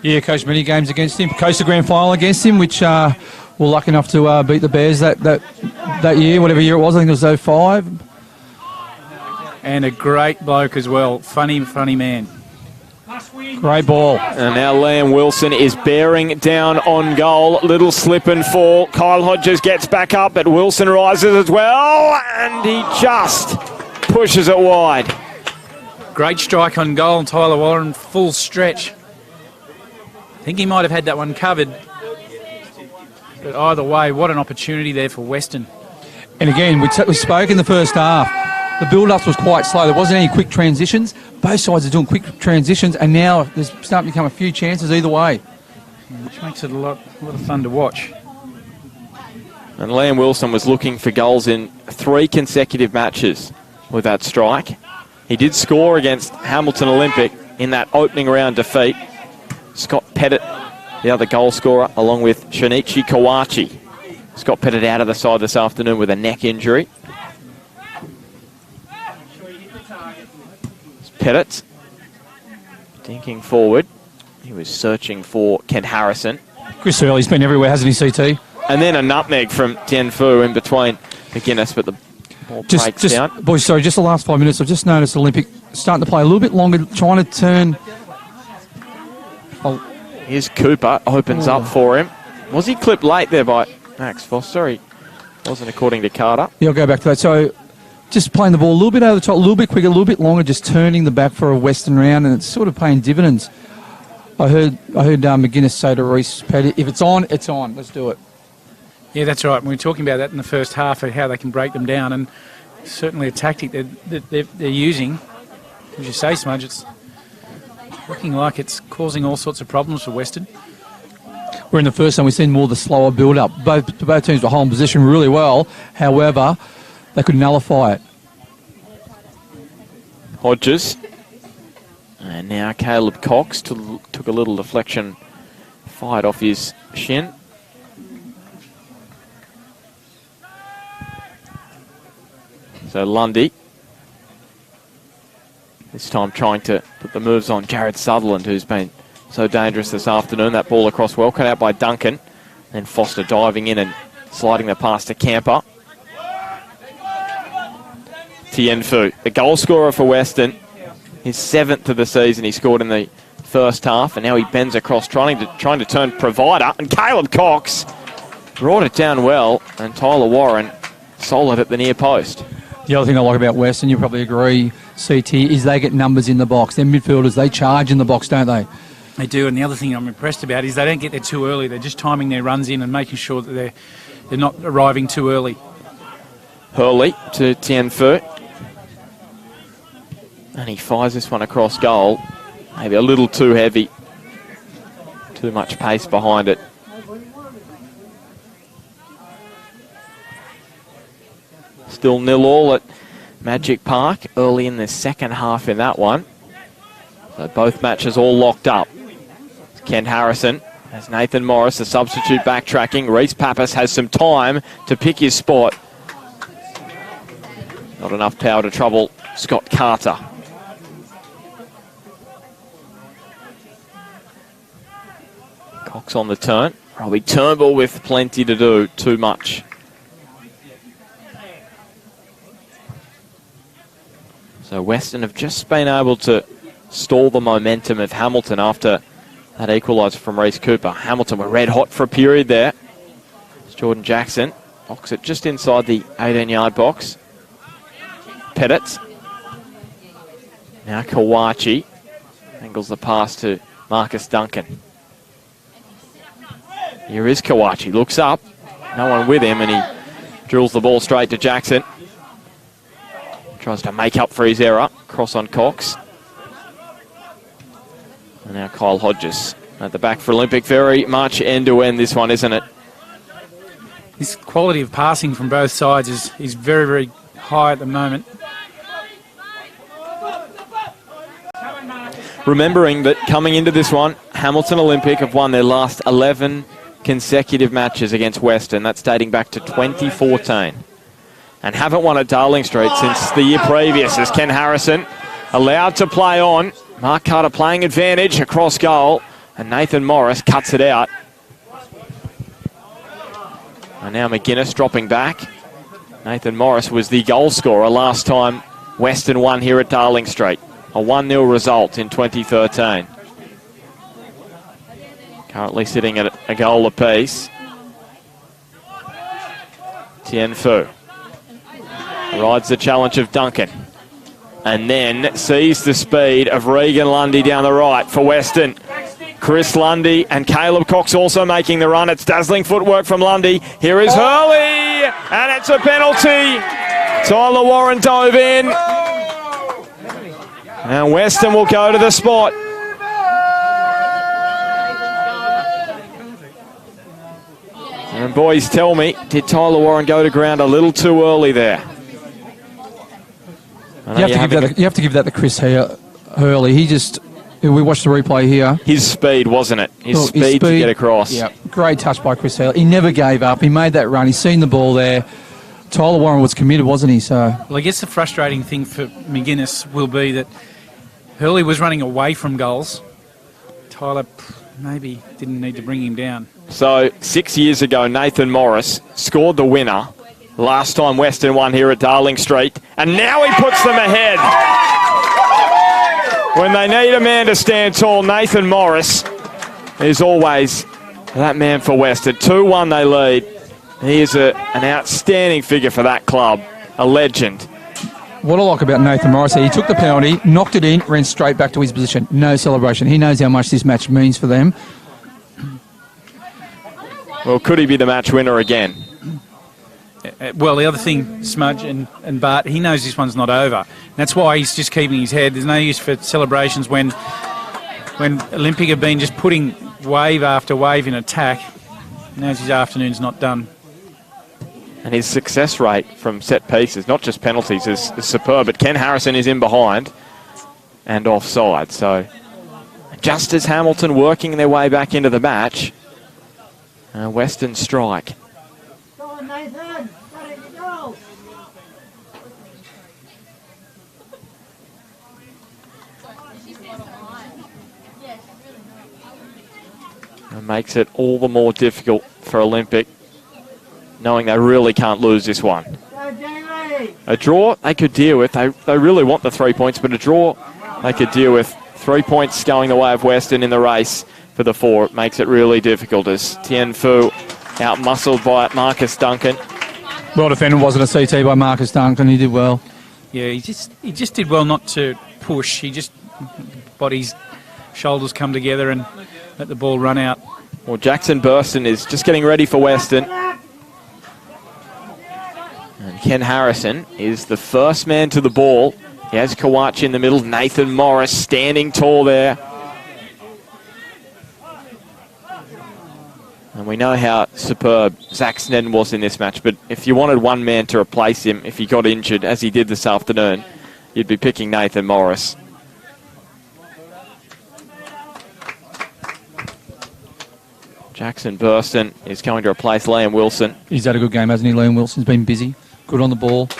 [SPEAKER 2] Yeah, coached many games against him. Coached the grand final against him, which were lucky enough to beat the Bears that year, whatever year it was. I think it was 05.
[SPEAKER 3] And a great bloke as well. Funny man.
[SPEAKER 2] Great ball.
[SPEAKER 1] And now Liam Wilson is bearing down on goal. Little slip and fall. Kyle Hodges gets back up, but Wilson rises as well. And he just pushes it wide.
[SPEAKER 3] Great strike on goal, and Tyler Warren full stretch. I think he might have had that one covered. But either way, what an opportunity there for Weston.
[SPEAKER 2] And again, we spoke in the first half. The build-up was quite slow. There wasn't any quick transitions. Both sides are doing quick transitions, and now there's starting to become a few chances either way.
[SPEAKER 3] Which makes it a lot of fun to watch.
[SPEAKER 1] And Liam Wilson was looking for goals in 3 consecutive matches with that strike. He did score against Hamilton Olympic in that opening round defeat. Scott Pettit, the other goal scorer, along with Shinichi Kawachi. Scott Pettit out of the side this afternoon with a neck injury. Pettit dinking forward. He was searching for Kent Harrison.
[SPEAKER 2] Chris Hurley's been everywhere, hasn't he, CT?
[SPEAKER 1] And then a nutmeg from Tien Fu in between McGuinness, but the ball breaks down.
[SPEAKER 2] Boys, sorry, just the last 5 minutes. I've just noticed Olympic starting to play a little bit longer, trying to turn.
[SPEAKER 1] Here's Cooper, opens up for him. Was he clipped late there by Max Foster? He wasn't, according to Carter.
[SPEAKER 2] Yeah, I'll go back to that. So just playing the ball a little bit over the top, a little bit quicker, a little bit longer, just turning the back for a Western round, and it's sort of paying dividends. I heard McGuinness say to Reece Petty, if it's on, it's on. Let's do it.
[SPEAKER 3] Yeah, that's right. We were talking about that in the first half, of how they can break them down, and certainly a tactic that they're using. As you say, Smudge, it's looking like it's causing all sorts of problems for Western.
[SPEAKER 2] We're in the first time we've seen more of the slower build-up. Both teams were holding position really well. However, they could nullify it.
[SPEAKER 1] Hodges. And now Caleb Cox took a little deflection, fired off his shin. So Lundy, this time trying to put the moves on Jared Sutherland, who's been so dangerous this afternoon. That ball across well, cut out by Duncan. Then Foster diving in and sliding the pass to Camper. Tien Fu, the goal scorer for Weston. His 7th of the season. He scored in the first half, and now he bends across, trying to turn provider. And Caleb Cox brought it down well, and Tyler Warren solid at the near post.
[SPEAKER 2] The other thing I like about Western, you probably agree, CT, is they get numbers in the box. Their midfielders, they charge in the box, don't they?
[SPEAKER 3] They do, and the other thing I'm impressed about is they don't get there too early. They're just timing their runs in and making sure that they're not arriving too early.
[SPEAKER 1] Hurley to Tien Fu. And he fires this one across goal. Maybe a little too heavy. Too much pace behind it. Still 0-0 at Magic Park early in the second half in that one. So both matches all locked up. Kent Harrison has Nathan Morris, the substitute backtracking. Reece Pappas has some time to pick his spot. Not enough power to trouble Scott Carter. Cox on the turn. Robbie Turnbull with plenty to do, too much. So Weston have just been able to stall the momentum of Hamilton after that equaliser from Reece Cooper. Hamilton were red hot for a period there. It's Jordan Jackson. Box it just inside the 18-yard box. Pettit. Now Kawachi angles the pass to Marcus Duncan. Here is Kawachi, looks up, no one with him, and he drills the ball straight to Jackson. Tries to make up for his error, cross on Cox. And now Kyle Hodges At the back for Olympic, very much end-to-end this one, isn't it?
[SPEAKER 3] This quality of passing from both sides is very, very high at the moment.
[SPEAKER 1] Remembering that coming into this one, Hamilton Olympic have won their last 11 consecutive matches against Weston. That's dating back to 2014. And haven't won at Darling Street since the year previous, as Ken Harrison allowed to play on. Mark Carter playing advantage across goal, and Nathan Morris cuts it out. And now McGuinness dropping back. Nathan Morris was the goal scorer last time Weston won here at Darling Street. A 1-0 result in 2013. Currently sitting at a goal apiece. Tien Fu rides the challenge of Duncan. And then sees the speed of Regan Lundy down the right for Weston. Chris Lundy and Caleb Cox also making the run. It's dazzling footwork from Lundy. Here is Hurley, and it's a penalty. Tyler Warren dove in. And Weston will go to the spot. And boys, tell me, did Tyler Warren go to ground a little too early there?
[SPEAKER 2] You have to give that to Chris Hurley. We watched the replay here.
[SPEAKER 1] His speed, wasn't it? His speed to get across.
[SPEAKER 2] Yeah, great touch by Chris Hurley. He never gave up. He made that run. He's seen the ball there. Tyler Warren was committed, wasn't he? So,
[SPEAKER 3] well, I guess the frustrating thing for McGuinness will be that Hurley was running away from goals. Tyler maybe didn't need to bring him down.
[SPEAKER 1] So 6 years ago, Nathan Morris scored the winner last time Weston won here at Darling Street, and now he puts them ahead. When they need a man to stand tall, Nathan Morris is always that man for Weston. 2-1 they lead. He is an outstanding figure for that club, a legend.
[SPEAKER 2] What I like about Nathan Morris, he took the penalty, knocked it in, ran straight back to his position. No celebration. He knows how much this match means for them.
[SPEAKER 1] Well, could he be the match winner again?
[SPEAKER 3] Well, the other thing, Smudge and Bart, he knows this one's not over. That's why he's just keeping his head. There's no use for celebrations when Olympic have been just putting wave after wave in attack. He knows his afternoon's not done.
[SPEAKER 1] And his success rate from set pieces, not just penalties, is superb. But Ken Harrison is in behind and offside. So just as Hamilton working their way back into the match, Weston strike.
[SPEAKER 5] Go on, Nathan. Go.
[SPEAKER 1] It makes it all the more difficult for Olympic, knowing they really can't lose this one. A draw they could deal with. They really want the 3 points, but a draw they could deal with. 3 points going the way of Weston in the race for the 4. It makes it really difficult as Tien Fu out-muscled by Marcus Duncan.
[SPEAKER 2] Well defended, wasn't a CT by Marcus Duncan. He did well.
[SPEAKER 3] Yeah, he just did well not to push. He just bodies, shoulders come together and let the ball run out.
[SPEAKER 1] Well, Jackson Burston is just getting ready for Weston. And Ken Harrison is the first man to the ball. He has Kawachi in the middle. Nathan Morris standing tall there. And we know how superb Zach Snedden was in this match, but if you wanted one man to replace him, if he got injured, as he did this afternoon, you'd be picking Nathan Morris. Jackson Burston is going to replace Liam Wilson.
[SPEAKER 2] He's had a good game, hasn't he? Liam Wilson's been busy. Good on the ball.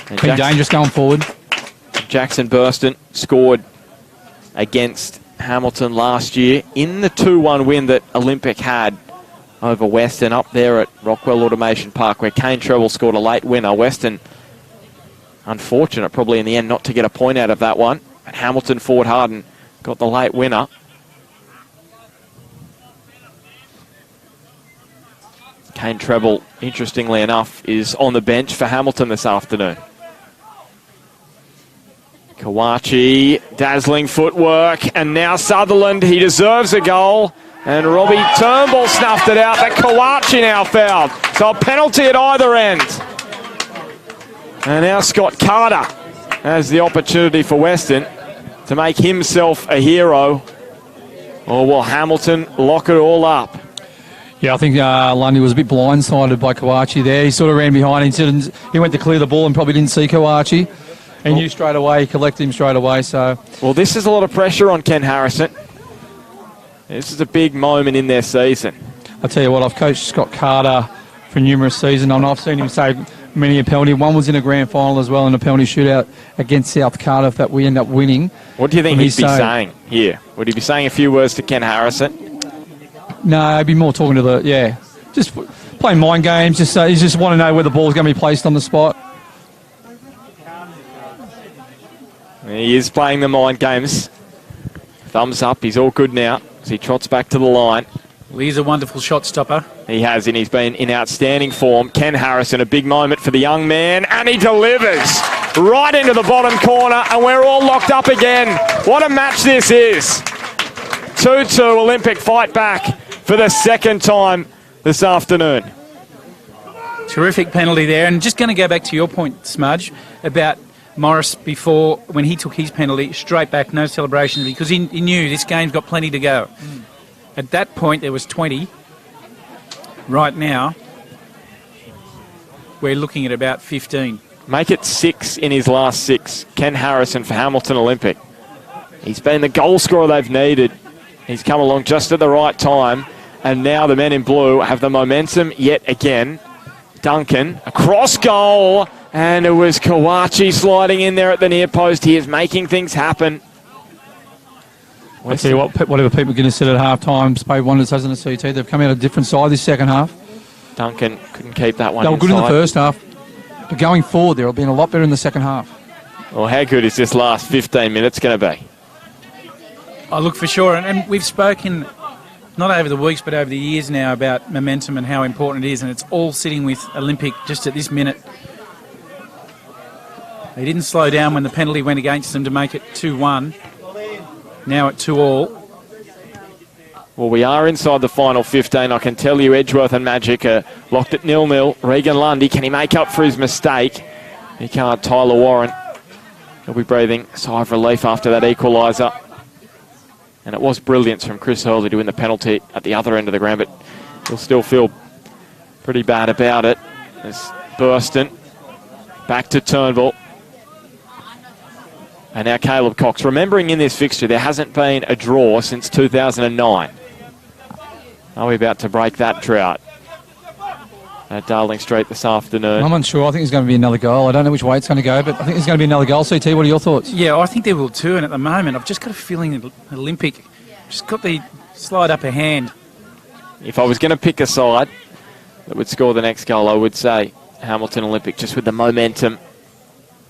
[SPEAKER 2] Been dangerous going forward.
[SPEAKER 1] Jackson Burston scored against Hamilton last year in the 2-1 win that Olympic had over Weston up there at Rockwell Automation Park, where Kane Treble scored a late winner. Weston, unfortunate probably in the end not to get a point out of that one, but Hamilton fought hard and got the late winner. Kane Treble, interestingly enough, is on the bench for Hamilton this afternoon. Kawachi, dazzling footwork, and now Sutherland, he deserves a goal, and Robbie Turnbull snuffed it out, but Kawachi now fouled. So a penalty at either end. And now Scott Carter has the opportunity for Weston to make himself a hero Or will Hamilton lock it all up?
[SPEAKER 2] Yeah, I think Lundy was a bit blindsided by Kawachi there. He sort of ran behind. He went to clear the ball and probably didn't see Kawachi. And knew straight away, he collected him straight away. So,
[SPEAKER 1] well, this is a lot of pressure on Ken Harrison. This is a big moment in their season.
[SPEAKER 2] I'll tell you what, I've coached Scott Carter for numerous seasons, and I've seen him save many a penalty. One was in a grand final as well in a penalty shootout against South Cardiff that we end up winning.
[SPEAKER 1] What do you think he'd be saying here? Would he be saying a few words to Ken Harrison?
[SPEAKER 2] No, I'd be more talking to just playing mind games. He just want to know where the ball's going to be placed on the spot.
[SPEAKER 1] He is playing the mind games. Thumbs up, he's all good now as he trots back to the line.
[SPEAKER 3] Well, he's a wonderful shot stopper.
[SPEAKER 1] He has, and he's been in outstanding form. Ken Harrison, a big moment for the young man, and he delivers right into the bottom corner, and we're all locked up again. What a match this is. 2-2 Olympic fight back for the second time this afternoon.
[SPEAKER 3] Terrific penalty there. And just going to go back to your point, Smudge, about Morris before, when he took his penalty, straight back, no celebration, because he knew this game's got plenty to go. At that point, there was 20. Right now, we're looking at about 15.
[SPEAKER 1] Make it 6 in his last 6. Ken Harrison for Hamilton Olympic. He's been the goal scorer they've needed. He's come along just at the right time. And now the men in blue have the momentum yet again. Duncan, across goal. And it was Kawachi sliding in there at the near post. He is making things happen.
[SPEAKER 2] I'll tell you what, whatever Pete McGuinness said at half-time, paid wonders, hasn't the CT? They've come out a different side this second half.
[SPEAKER 1] Duncan couldn't keep that one
[SPEAKER 2] They were good in the
[SPEAKER 1] inside.
[SPEAKER 2] first half. But going forward, they'll be a lot better in the second half.
[SPEAKER 1] Well, how good is this last 15 minutes going to be?
[SPEAKER 3] I look for sure. And we've spoken, not over the weeks, but over the years now, about momentum and how important it is. And it's all sitting with Olympic just at this minute. They didn't slow down when the penalty went against them to make it 2-1. Now at 2-2.
[SPEAKER 1] Well, we are inside the final 15. I can tell you Edgeworth and Magic are locked at 0-0. Regan Lundy, can he make up for his mistake? He can't. Tyler Warren, he'll be breathing a sigh of relief after that equaliser. And it was brilliance from Chris Hurley to win the penalty at the other end of the ground, but he'll still feel pretty bad about it. There's Burston back to Turnbull. And now Caleb Cox. Remembering in this fixture, there hasn't been a draw since 2009. Are we about to break that drought at Darling Street this afternoon?
[SPEAKER 2] I'm unsure. I think there's going to be another goal. I don't know which way it's going to go, but I think there's going to be another goal. CT, what are your thoughts?
[SPEAKER 3] Yeah, I think there will too. And at the moment, I've just got a feeling that Olympic just got the slight upper hand.
[SPEAKER 1] If I was going to pick a side that would score the next goal, I would say Hamilton Olympic, just with the momentum,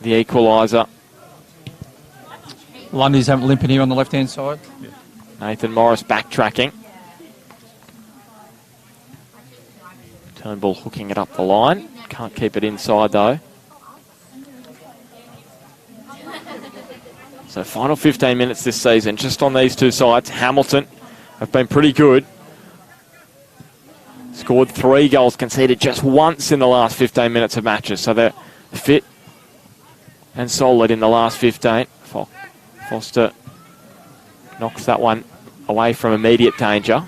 [SPEAKER 1] the equaliser.
[SPEAKER 2] Lundy's limping here on the left-hand side.
[SPEAKER 3] Yeah.
[SPEAKER 1] Nathan Morris backtracking. Turnbull hooking it up the line. Can't keep it inside though. So final 15 minutes this season, just on these two sides. Hamilton have been pretty good. Scored 3 goals, conceded just once in the last 15 minutes of matches. So they're fit and solid in the last 15. Foster knocks that one away from immediate danger.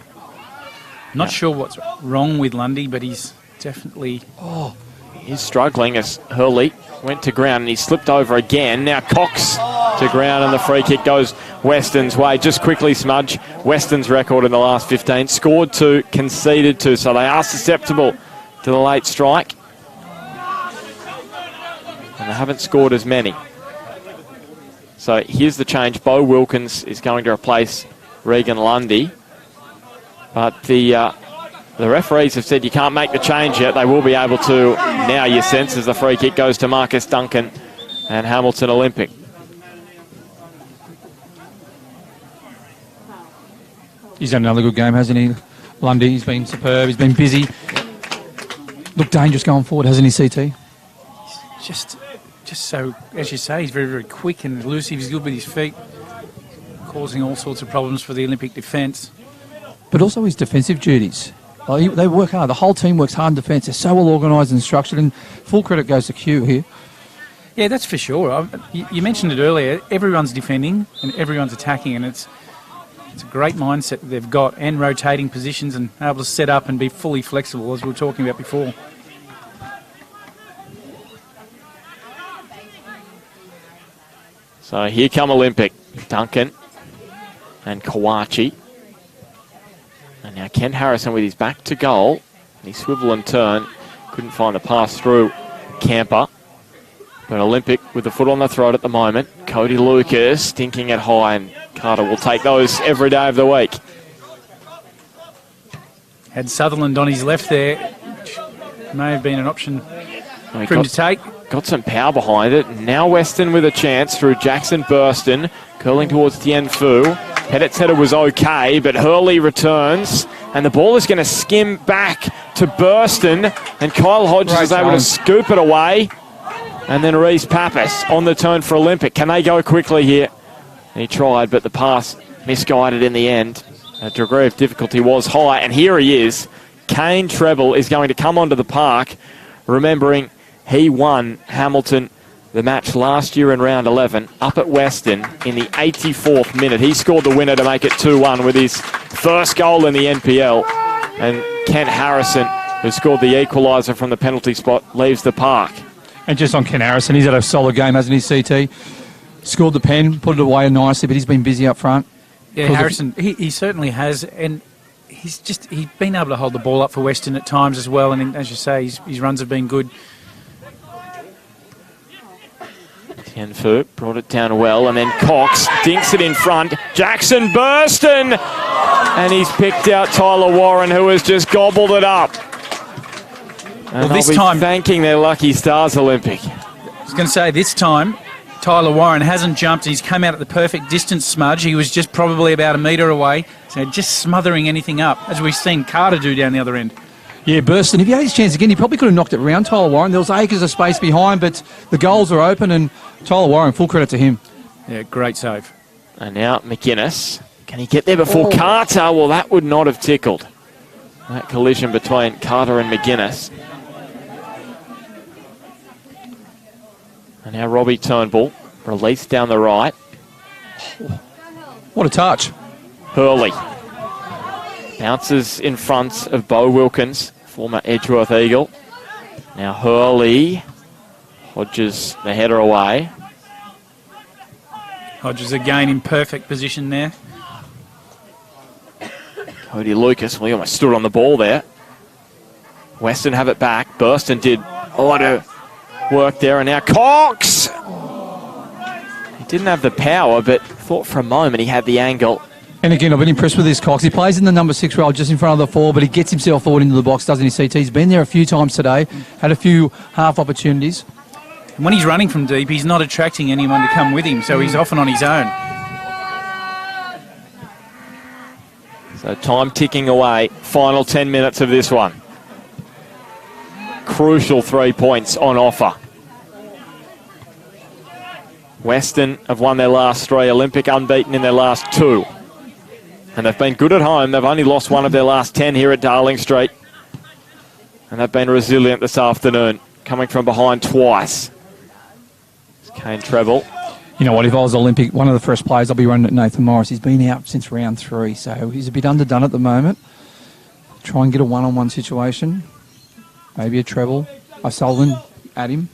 [SPEAKER 3] Not sure what's wrong with Lundy, but he's definitely...
[SPEAKER 1] He's struggling as Hurley went to ground and he slipped over again. Now Cox to ground and the free kick goes Weston's way. Just quickly, Smudge, Weston's record in the last 15. Scored 2, conceded 2, so they are susceptible to the late strike. And they haven't scored as many. So here's the change. Bo Wilkins is going to replace Regan Lundy. But the referees have said you can't make the change yet. They will be able to now, you sense, as the free kick goes to Marcus Duncan and Hamilton Olympic.
[SPEAKER 2] He's had another good game, hasn't he? Lundy, he's been superb. He's been busy. Looked dangerous going forward, hasn't he, CT?
[SPEAKER 3] Just so, as you say, he's very, very quick and elusive. He's good with his feet, causing all sorts of problems for the Olympic defence.
[SPEAKER 2] But also his defensive duties. They work hard. The whole team works hard in defence. They're so well organised and structured, and full credit goes to Q here.
[SPEAKER 3] Yeah, that's for sure. You mentioned it earlier. Everyone's defending and everyone's attacking, and It's a great mindset that they've got, and rotating positions and able to set up and be fully flexible, as we were talking about before.
[SPEAKER 1] So here come Olympic. Duncan and Kawachi. And now Ken Harrison with his back to goal. He swivel and turn. Couldn't find a pass through Camper. But Olympic with the foot on the throat at the moment. Cody Lucas stinking it high, and Carter will take those every day of the week.
[SPEAKER 3] Had Sutherland on his left there, which may have been an option for him to take.
[SPEAKER 1] Got some power behind it. Now Weston with a chance through Jackson Burston. Curling towards Tien Fu. Pettit's header was okay, but Hurley returns. And the ball is going to skim back to Burston. And Kyle Hodges is able to scoop it away. And then Reece Pappas on the turn for Olympic. Can they go quickly here? He tried, but the pass misguided in the end. The degree of difficulty was high. And here he is. Kane Treble is going to come onto the park, remembering he won Hamilton the match last year in round 11 up at Weston in the 84th minute. He scored the winner to make it 2-1 with his first goal in the NPL. And Kent Harrison, who scored the equaliser from the penalty spot, leaves the park.
[SPEAKER 2] And just on Ken Harrison, he's had a solid game, hasn't he, CT? Scored the pen, put it away nicely, but he's been busy up front.
[SPEAKER 3] Yeah, Harrison, he certainly has, and he's been able to hold the ball up for Weston at times as well, and as you say, his runs have been good.
[SPEAKER 1] Tienfu brought it down well, and then Cox dinks it in front. Jackson Burston! And he's picked out Tyler Warren, who has just gobbled it up. And
[SPEAKER 3] well, this time,
[SPEAKER 1] thanking their lucky stars, Olympic.
[SPEAKER 3] I was going to say, this time, Tyler Warren hasn't jumped. He's come out at the perfect distance smudge. He was just probably about a metre away, so just smothering anything up, as we've seen Carter do down the other end.
[SPEAKER 2] Yeah, Burston, if he had his chance again, he probably could have knocked it round Tyler Warren. There was acres of space behind, but the goals are open, and Tyler Warren, full credit to him.
[SPEAKER 3] Yeah, great save.
[SPEAKER 1] And now McGuinness. Can he get there before Carter? Well, that would not have tickled. That collision between Carter and McGuinness. And now Robbie Turnbull, released down the right.
[SPEAKER 2] What a touch.
[SPEAKER 1] Hurley. Bounces in front of Bo Wilkins, former Edgeworth Eagle. Now Hurley. Hodges the header away.
[SPEAKER 3] Hodges again in perfect position there.
[SPEAKER 1] Cody Lucas, well, he almost stood on the ball there. Weston have it back. Burston did a lot of work there, and now Cox! He didn't have the power, but thought for a moment he had the angle.
[SPEAKER 2] And again, I've been impressed with this Cox. He plays in the number 6 role just in front of the 4, but he gets himself forward into the box, doesn't he, CT? He's been there a few times today, had a few half opportunities.
[SPEAKER 3] And when he's running from deep, he's not attracting anyone to come with him, so he's often on his own.
[SPEAKER 1] So time ticking away. Final 10 minutes of this one. Crucial 3 points on offer. Weston have won their last 3. Olympic unbeaten in their last 2. And they've been good at home. They've only lost 1 of their last 10 here at Darling Street. And they've been resilient this afternoon, coming from behind twice. It's Kane Treble.
[SPEAKER 2] You know what, if I was Olympic, one of the first players I'll be running at Nathan Morris. He's been out since round 3, so he's a bit underdone at the moment. Try and get a one-on-one situation. Maybe a treble. Sullivan at him.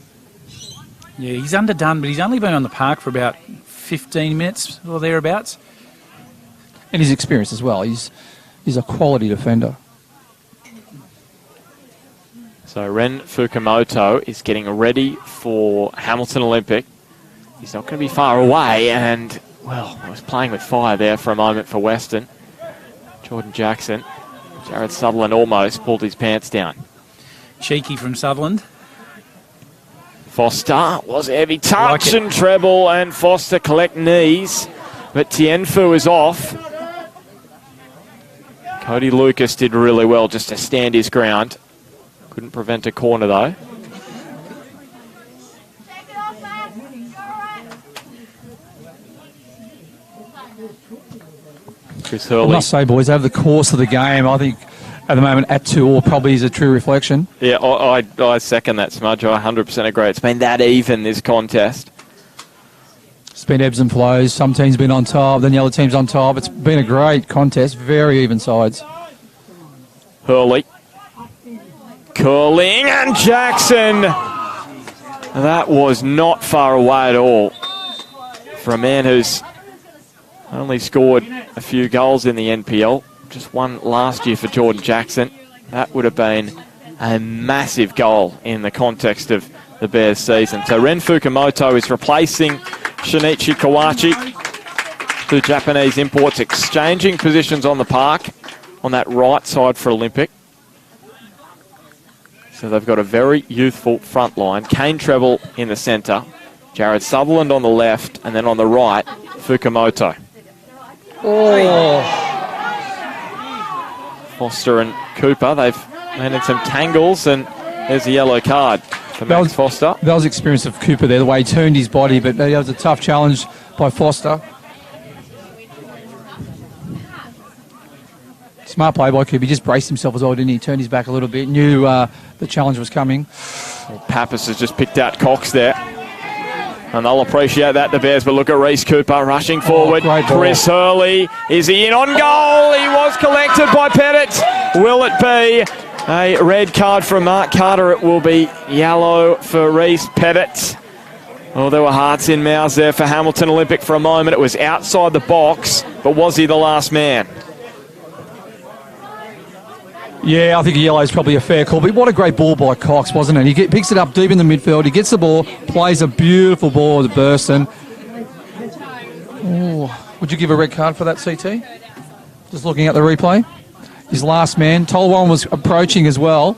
[SPEAKER 3] Yeah, he's underdone, but he's only been on the park for about 15 minutes or thereabouts.
[SPEAKER 2] And his experience as well. He's a quality defender.
[SPEAKER 1] So Ren Fukumoto is getting ready for Hamilton Olympic. He's not going to be far away, and, well, I was playing with fire there for a moment for Weston. Jordan Jackson. Jared Sutherland almost pulled his pants down.
[SPEAKER 3] Cheeky from Sutherland.
[SPEAKER 1] Foster was a heavy touch and treble, and Foster collect knees, but Tienfu is off. Cody Lucas did really well just to stand his ground. Couldn't prevent a corner though. Chris Hurley.
[SPEAKER 2] I must say, boys, over the course of the game, I think at the moment at 2-2 probably is a true reflection.
[SPEAKER 1] Yeah, I second that, Smudge. I 100% agree. It's been that even, this contest.
[SPEAKER 2] It's been ebbs and flows. Some teams been on top, then the other team's on top. It's been a great contest, very even sides.
[SPEAKER 1] Hurley. Curling and Jackson. That was not far away at all for a man who's only scored a few goals in the NPL. Just one last year for Jordan Jackson. That would have been a massive goal in the context of the Bears season. So Ren Fukumoto is replacing Shinichi Kawachi. The Japanese imports exchanging positions on the park on that right side for Olympic. So they've got a very youthful front line. Kane Treble in the centre, Jared Sutherland on the left, and then on the right, Fukumoto.
[SPEAKER 2] Oh.
[SPEAKER 1] Foster and Cooper, they've landed some tangles, and there's a yellow card for Max Foster.
[SPEAKER 2] That was the experience of Cooper there, the way he turned his body, but that was a tough challenge by Foster. Smart play by Cooper. He just braced himself as well, didn't he? Turned his back a little bit, knew the challenge was coming.
[SPEAKER 1] Pappas has just picked out Cox there. And they'll appreciate that, the Bears. But look at Reece Cooper rushing forward. Chris Hurley, is he in on goal? He was collected by Pettit. Will it be a red card from Mark Carter? It will be yellow for Reece Pettit. Oh, there were hearts in mouths there for Hamilton Olympic for a moment. It was outside the box, but was he the last man?
[SPEAKER 2] Yeah, I think a yellow is probably a fair call. But what a great ball by Cox, wasn't it? He picks it up deep in the midfield. He gets the ball, plays a beautiful ball to Weston. Would you give a red card for that, CT? Just looking at the replay. His last man. Tolwan was approaching as well.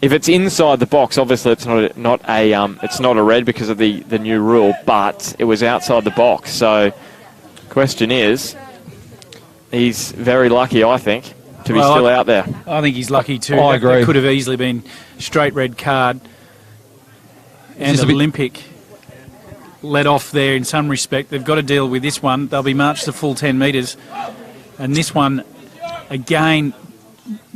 [SPEAKER 1] If it's inside the box, obviously it's not a red because of the new rule. But it was outside the box. So, question is, he's very lucky, I think, to be still out there.
[SPEAKER 3] I think he's lucky too.
[SPEAKER 2] I agree.
[SPEAKER 3] That could have easily been straight red card. And Olympic let off there in some respect. They've got to deal with this one. They'll be marched the full 10 metres. And this one, again,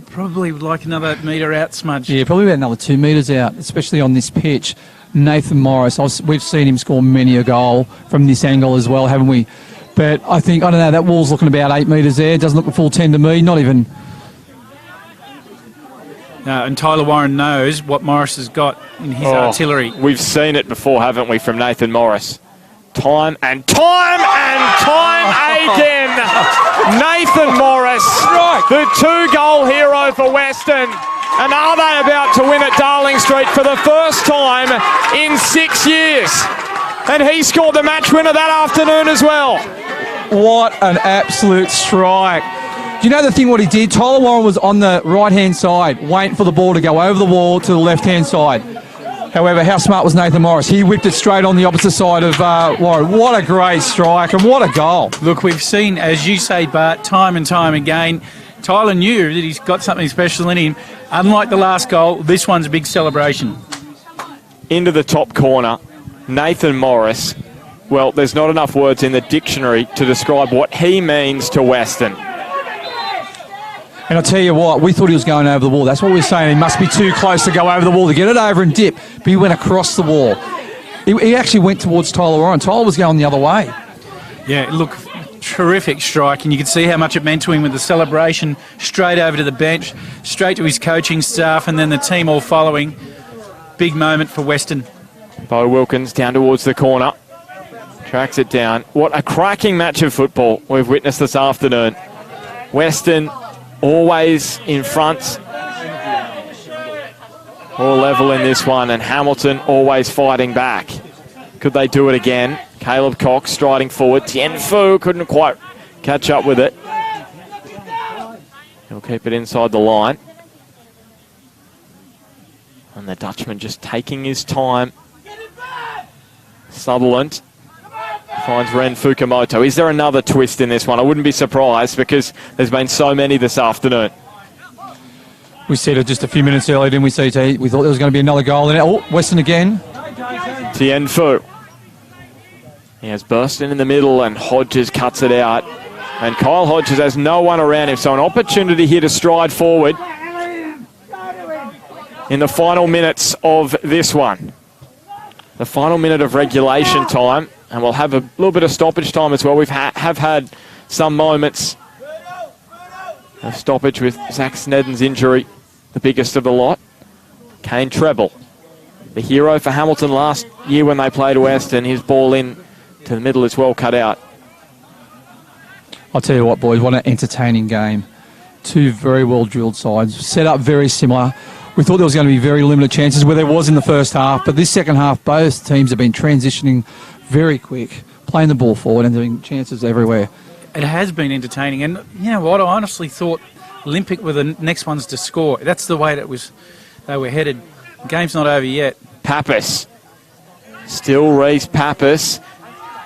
[SPEAKER 3] probably like another metre out, Smudge.
[SPEAKER 2] Yeah, probably about another 2 metres out, especially on this pitch. Nathan Morris, we've seen him score many a goal from this angle as well, haven't we? But I don't know, that wall's looking about 8 metres there. Doesn't look a full 10 to me, not even.
[SPEAKER 3] No, and Tyler Warren knows what Morris has got in his artillery.
[SPEAKER 1] We've seen it before, haven't we, from Nathan Morris? Time and time again. Nathan Morris, the 2-goal hero for Weston. And are they about to win at Darling Street for the first time in 6 years? And he scored the match winner that afternoon as well.
[SPEAKER 2] What an absolute strike. Do you know the thing what he did? Tyler Warren was on the right-hand side, waiting for the ball to go over the wall to the left-hand side. However, how smart was Nathan Morris? He whipped it straight on the opposite side of Warren. What a great strike and what a goal.
[SPEAKER 3] Look, we've seen, as you say, Bart, time and time again, Tyler knew that he's got something special in him. Unlike the last goal, this one's a big celebration. Into
[SPEAKER 1] the top corner, Nathan Morris. Well, there's not enough words in the dictionary to describe what he means to Weston.
[SPEAKER 2] And I'll tell you what, we thought he was going over the wall. That's what we were saying. He must be too close to go over the wall to get it over and dip. But he went across the wall. He actually went towards Tyler Warren. Tyler was going the other way.
[SPEAKER 3] Yeah, look, terrific strike. And you could see how much it meant to him with the celebration straight over to the bench, straight to his coaching staff, and then the team all following. Big moment for Weston.
[SPEAKER 1] Bo Wilkins down towards the corner. Tracks it down. What a cracking match of football we've witnessed this afternoon. Weston always in front, or level in this one, and Hamilton always fighting back. Could they do it again? Caleb Cox striding forward. Tien Fu couldn't quite catch up with it. He'll keep it inside the line. And the Dutchman just taking his time. Sutherland finds Ren Fukumoto. Is there another twist in this one? I wouldn't be surprised because there's been so many this afternoon.
[SPEAKER 2] We said it just a few minutes earlier, didn't we, CT? We thought there was going to be another goal in it. Oh, Weston again.
[SPEAKER 1] Tien Fu. He has Burston in the middle and Hodges cuts it out. And Kyle Hodges has no one around him, so an opportunity here to stride forward in the final minutes of this one. The final minute of regulation time. And we'll have a little bit of stoppage time as well. We've have had some moments of stoppage with Zach Snedden's injury, the biggest of the lot. Kane Treble, the hero for Hamilton last year when they played Weston. His ball in to the middle is well cut out.
[SPEAKER 2] I'll tell you what, boys, what an entertaining game. Two very well-drilled sides, set up very similar. We thought there was going to be very limited chances where there was in the first half, but this second half, both teams have been transitioning very quick, playing the ball forward and doing chances everywhere.
[SPEAKER 3] It has been entertaining, and you know what? I honestly thought Olympic were the next ones to score. That's the way they were headed. The game's not over yet.
[SPEAKER 1] Pappas, still Reese Pappas,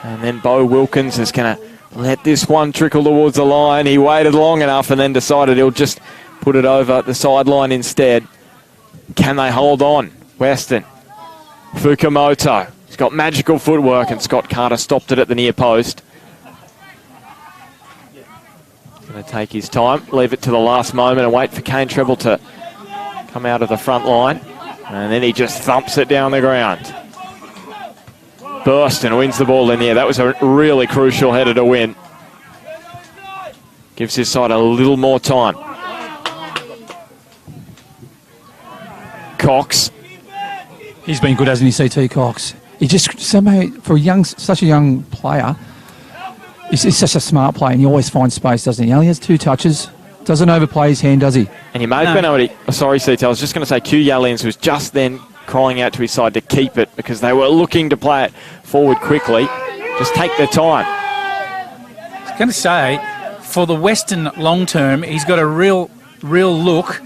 [SPEAKER 1] and then Bo Wilkins is going to let this one trickle towards the line. He waited long enough and then decided he'll just put it over the sideline instead. Can they hold on? Weston, Fukumoto. He's got magical footwork, and Scott Carter stopped it at the near post. Going to take his time, leave it to the last moment and wait for Kane Treble to come out of the front line. And then he just thumps it down the ground. Burston wins the ball in the air. That was a really crucial header to win. Gives his side a little more time. Cox.
[SPEAKER 2] He's been good, hasn't he, CT Cox? He just somehow, for such a young player, he's such a smart player, and he always finds space, doesn't he? He only has 2 touches. Doesn't overplay his hand, does he?
[SPEAKER 1] And he may have been able to... sorry, CT, I was just going to say Q Yallins was just then crying out to his side to keep it because they were looking to play it forward quickly. Just take their time.
[SPEAKER 3] I was going to say, for the Western long term, he's got a real look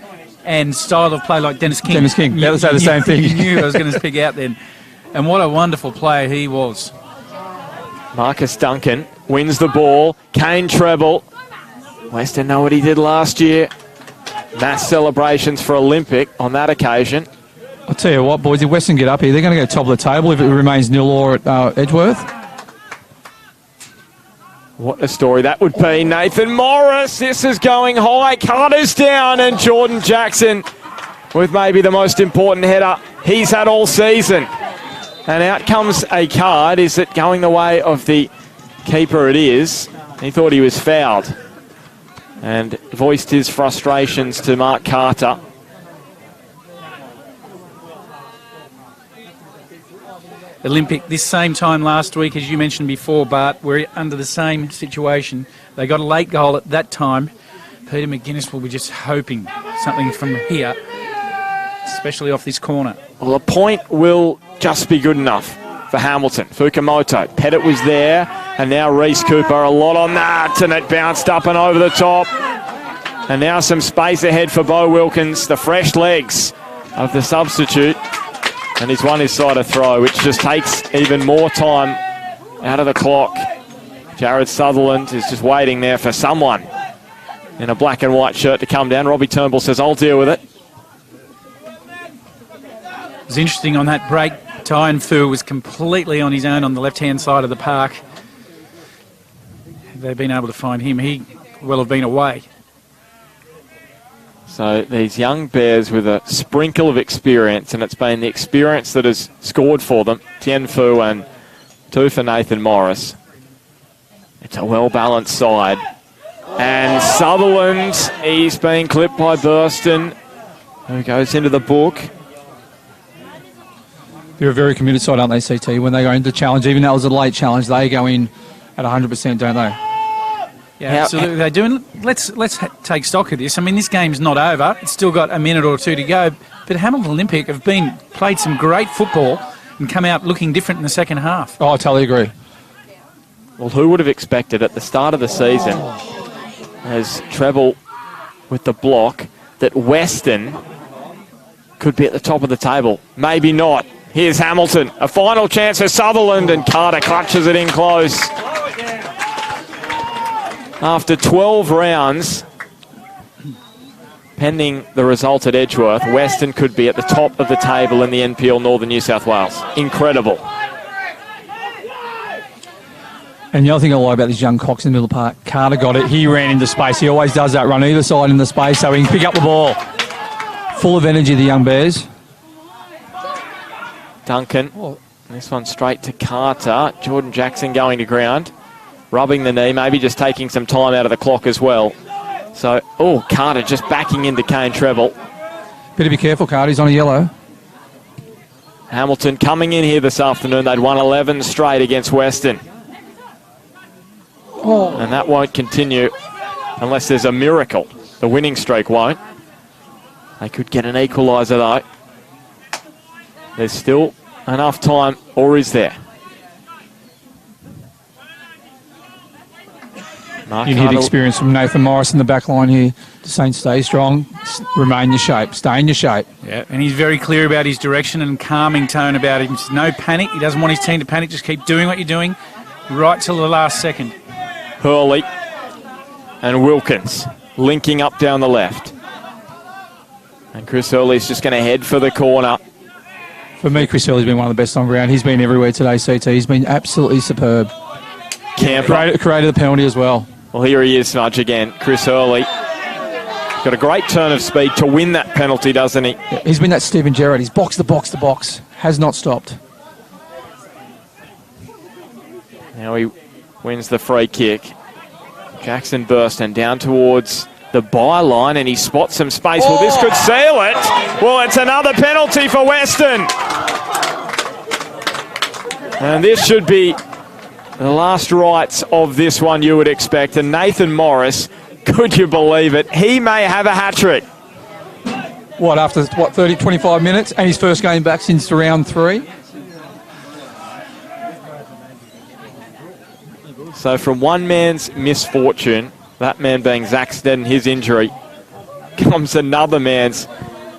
[SPEAKER 3] and style of play like Dennis King.
[SPEAKER 2] Dennis King, that was the same thing.
[SPEAKER 3] You knew I was going to pick out then. And what a wonderful player he was.
[SPEAKER 1] Marcus Duncan wins the ball. Kane Treble. Weston know what he did last year. Mass celebrations for Olympic on that occasion.
[SPEAKER 2] I'll tell you what, boys, if Western get up here, they're going to go top of the table if it remains 0-0 at Edgeworth.
[SPEAKER 1] What a story that would be. Nathan Morris, this is going high. Carter's down, and Jordan Jackson with maybe the most important header he's had all season. And out comes a card. Is it going the way of the keeper? It is. He thought he was fouled and voiced his frustrations to Mark Carter.
[SPEAKER 3] Olympic, this same time last week, as you mentioned before, Bart, we're under the same situation. They got a late goal at that time. Peter McGuinness will be just hoping something from here, especially off this corner.
[SPEAKER 1] Well, a point will just be good enough for Hamilton. Fukumoto, Pettit was there, and now Reese Cooper, a lot on that, and it bounced up and over the top. And now some space ahead for Bo Wilkins, the fresh legs of the substitute. And he's won his side of throw, which just takes even more time out of the clock. Jared Sutherland is just waiting there for someone in a black and white shirt to come down. Robbie Turnbull says, I'll deal with it.
[SPEAKER 3] It was interesting on that break. Tyan Fu was completely on his own on the left-hand side of the park. They've been able to find him. He will have been away.
[SPEAKER 1] So these young Bears with a sprinkle of experience, and it's been the experience that has scored for them. Tien Fu and 2 for Nathan Morris. It's a well-balanced side. And Sutherland, he's been clipped by Burston, who goes into the book.
[SPEAKER 2] They're a very committed side, aren't they, CT? When they go into the challenge, even though it was a late challenge, they go in at 100%, don't they?
[SPEAKER 3] Yeah, absolutely. They do. And let's take stock of this. I mean, this game's not over. It's still got a minute or 2 to go. But Hamilton Olympic have played some great football and come out looking different in the second half.
[SPEAKER 2] Oh, I totally agree.
[SPEAKER 1] Well, who would have expected at the start of the season, as Treble with the block, that Weston could be at the top of the table? Maybe not. Here's Hamilton. A final chance for Sutherland, and Carter clutches it in close. After 12 rounds, pending the result at Edgeworth, Weston could be at the top of the table in the NPL Northern New South Wales. Incredible.
[SPEAKER 2] And the other thing I like about this young Cox in the middle of the park, Carter got it. He ran into space. He always does that, run either side in the space so he can pick up the ball. Full of energy, the young Bears.
[SPEAKER 1] Duncan This one straight to Carter. Jordan Jackson going to ground, rubbing the knee, maybe just taking some time out of the clock as well. So, Carter just backing into Kane Treble.
[SPEAKER 2] Better be careful, Carter. He's on a yellow.
[SPEAKER 1] Hamilton coming in here this afternoon. They'd won 11 straight against Weston. And that won't continue unless there's a miracle. The winning streak won't. They could get an equaliser though. There's still enough time, or is there?
[SPEAKER 2] You need experience from Nathan Morris in the back line here to say stay strong, remain your shape, stay in your shape.
[SPEAKER 3] Yeah, and he's very clear about his direction and calming tone about him. No panic. He doesn't want his team to panic. Just keep doing what you're doing right till the last second.
[SPEAKER 1] Hurley and Wilkins linking up down the left. And Chris Hurley's just going to head for the corner.
[SPEAKER 2] For me, Chris Hurley's been one of the best on ground. He's been everywhere today, CT. He's been absolutely superb.
[SPEAKER 1] Camper
[SPEAKER 2] created the penalty as well.
[SPEAKER 1] Well, here he is, Smudge, again. Chris Hurley. Got a great turn of speed to win that penalty, doesn't he?
[SPEAKER 2] Yeah, he's been that Stephen Gerrard. He's box to box to box. Has not stopped.
[SPEAKER 1] Now he wins the free kick. Jackson burst and down towards the byline, and he spots some space. Well, this could seal it. Well, it's another penalty for Weston. And this should be the last rites of this one, you would expect. And Nathan Morris, could you believe it? He may have a hat-trick.
[SPEAKER 2] After 25 minutes? And his first game back since round 3?
[SPEAKER 1] So from one man's misfortune, that man being Zach Stead and his injury, comes another man's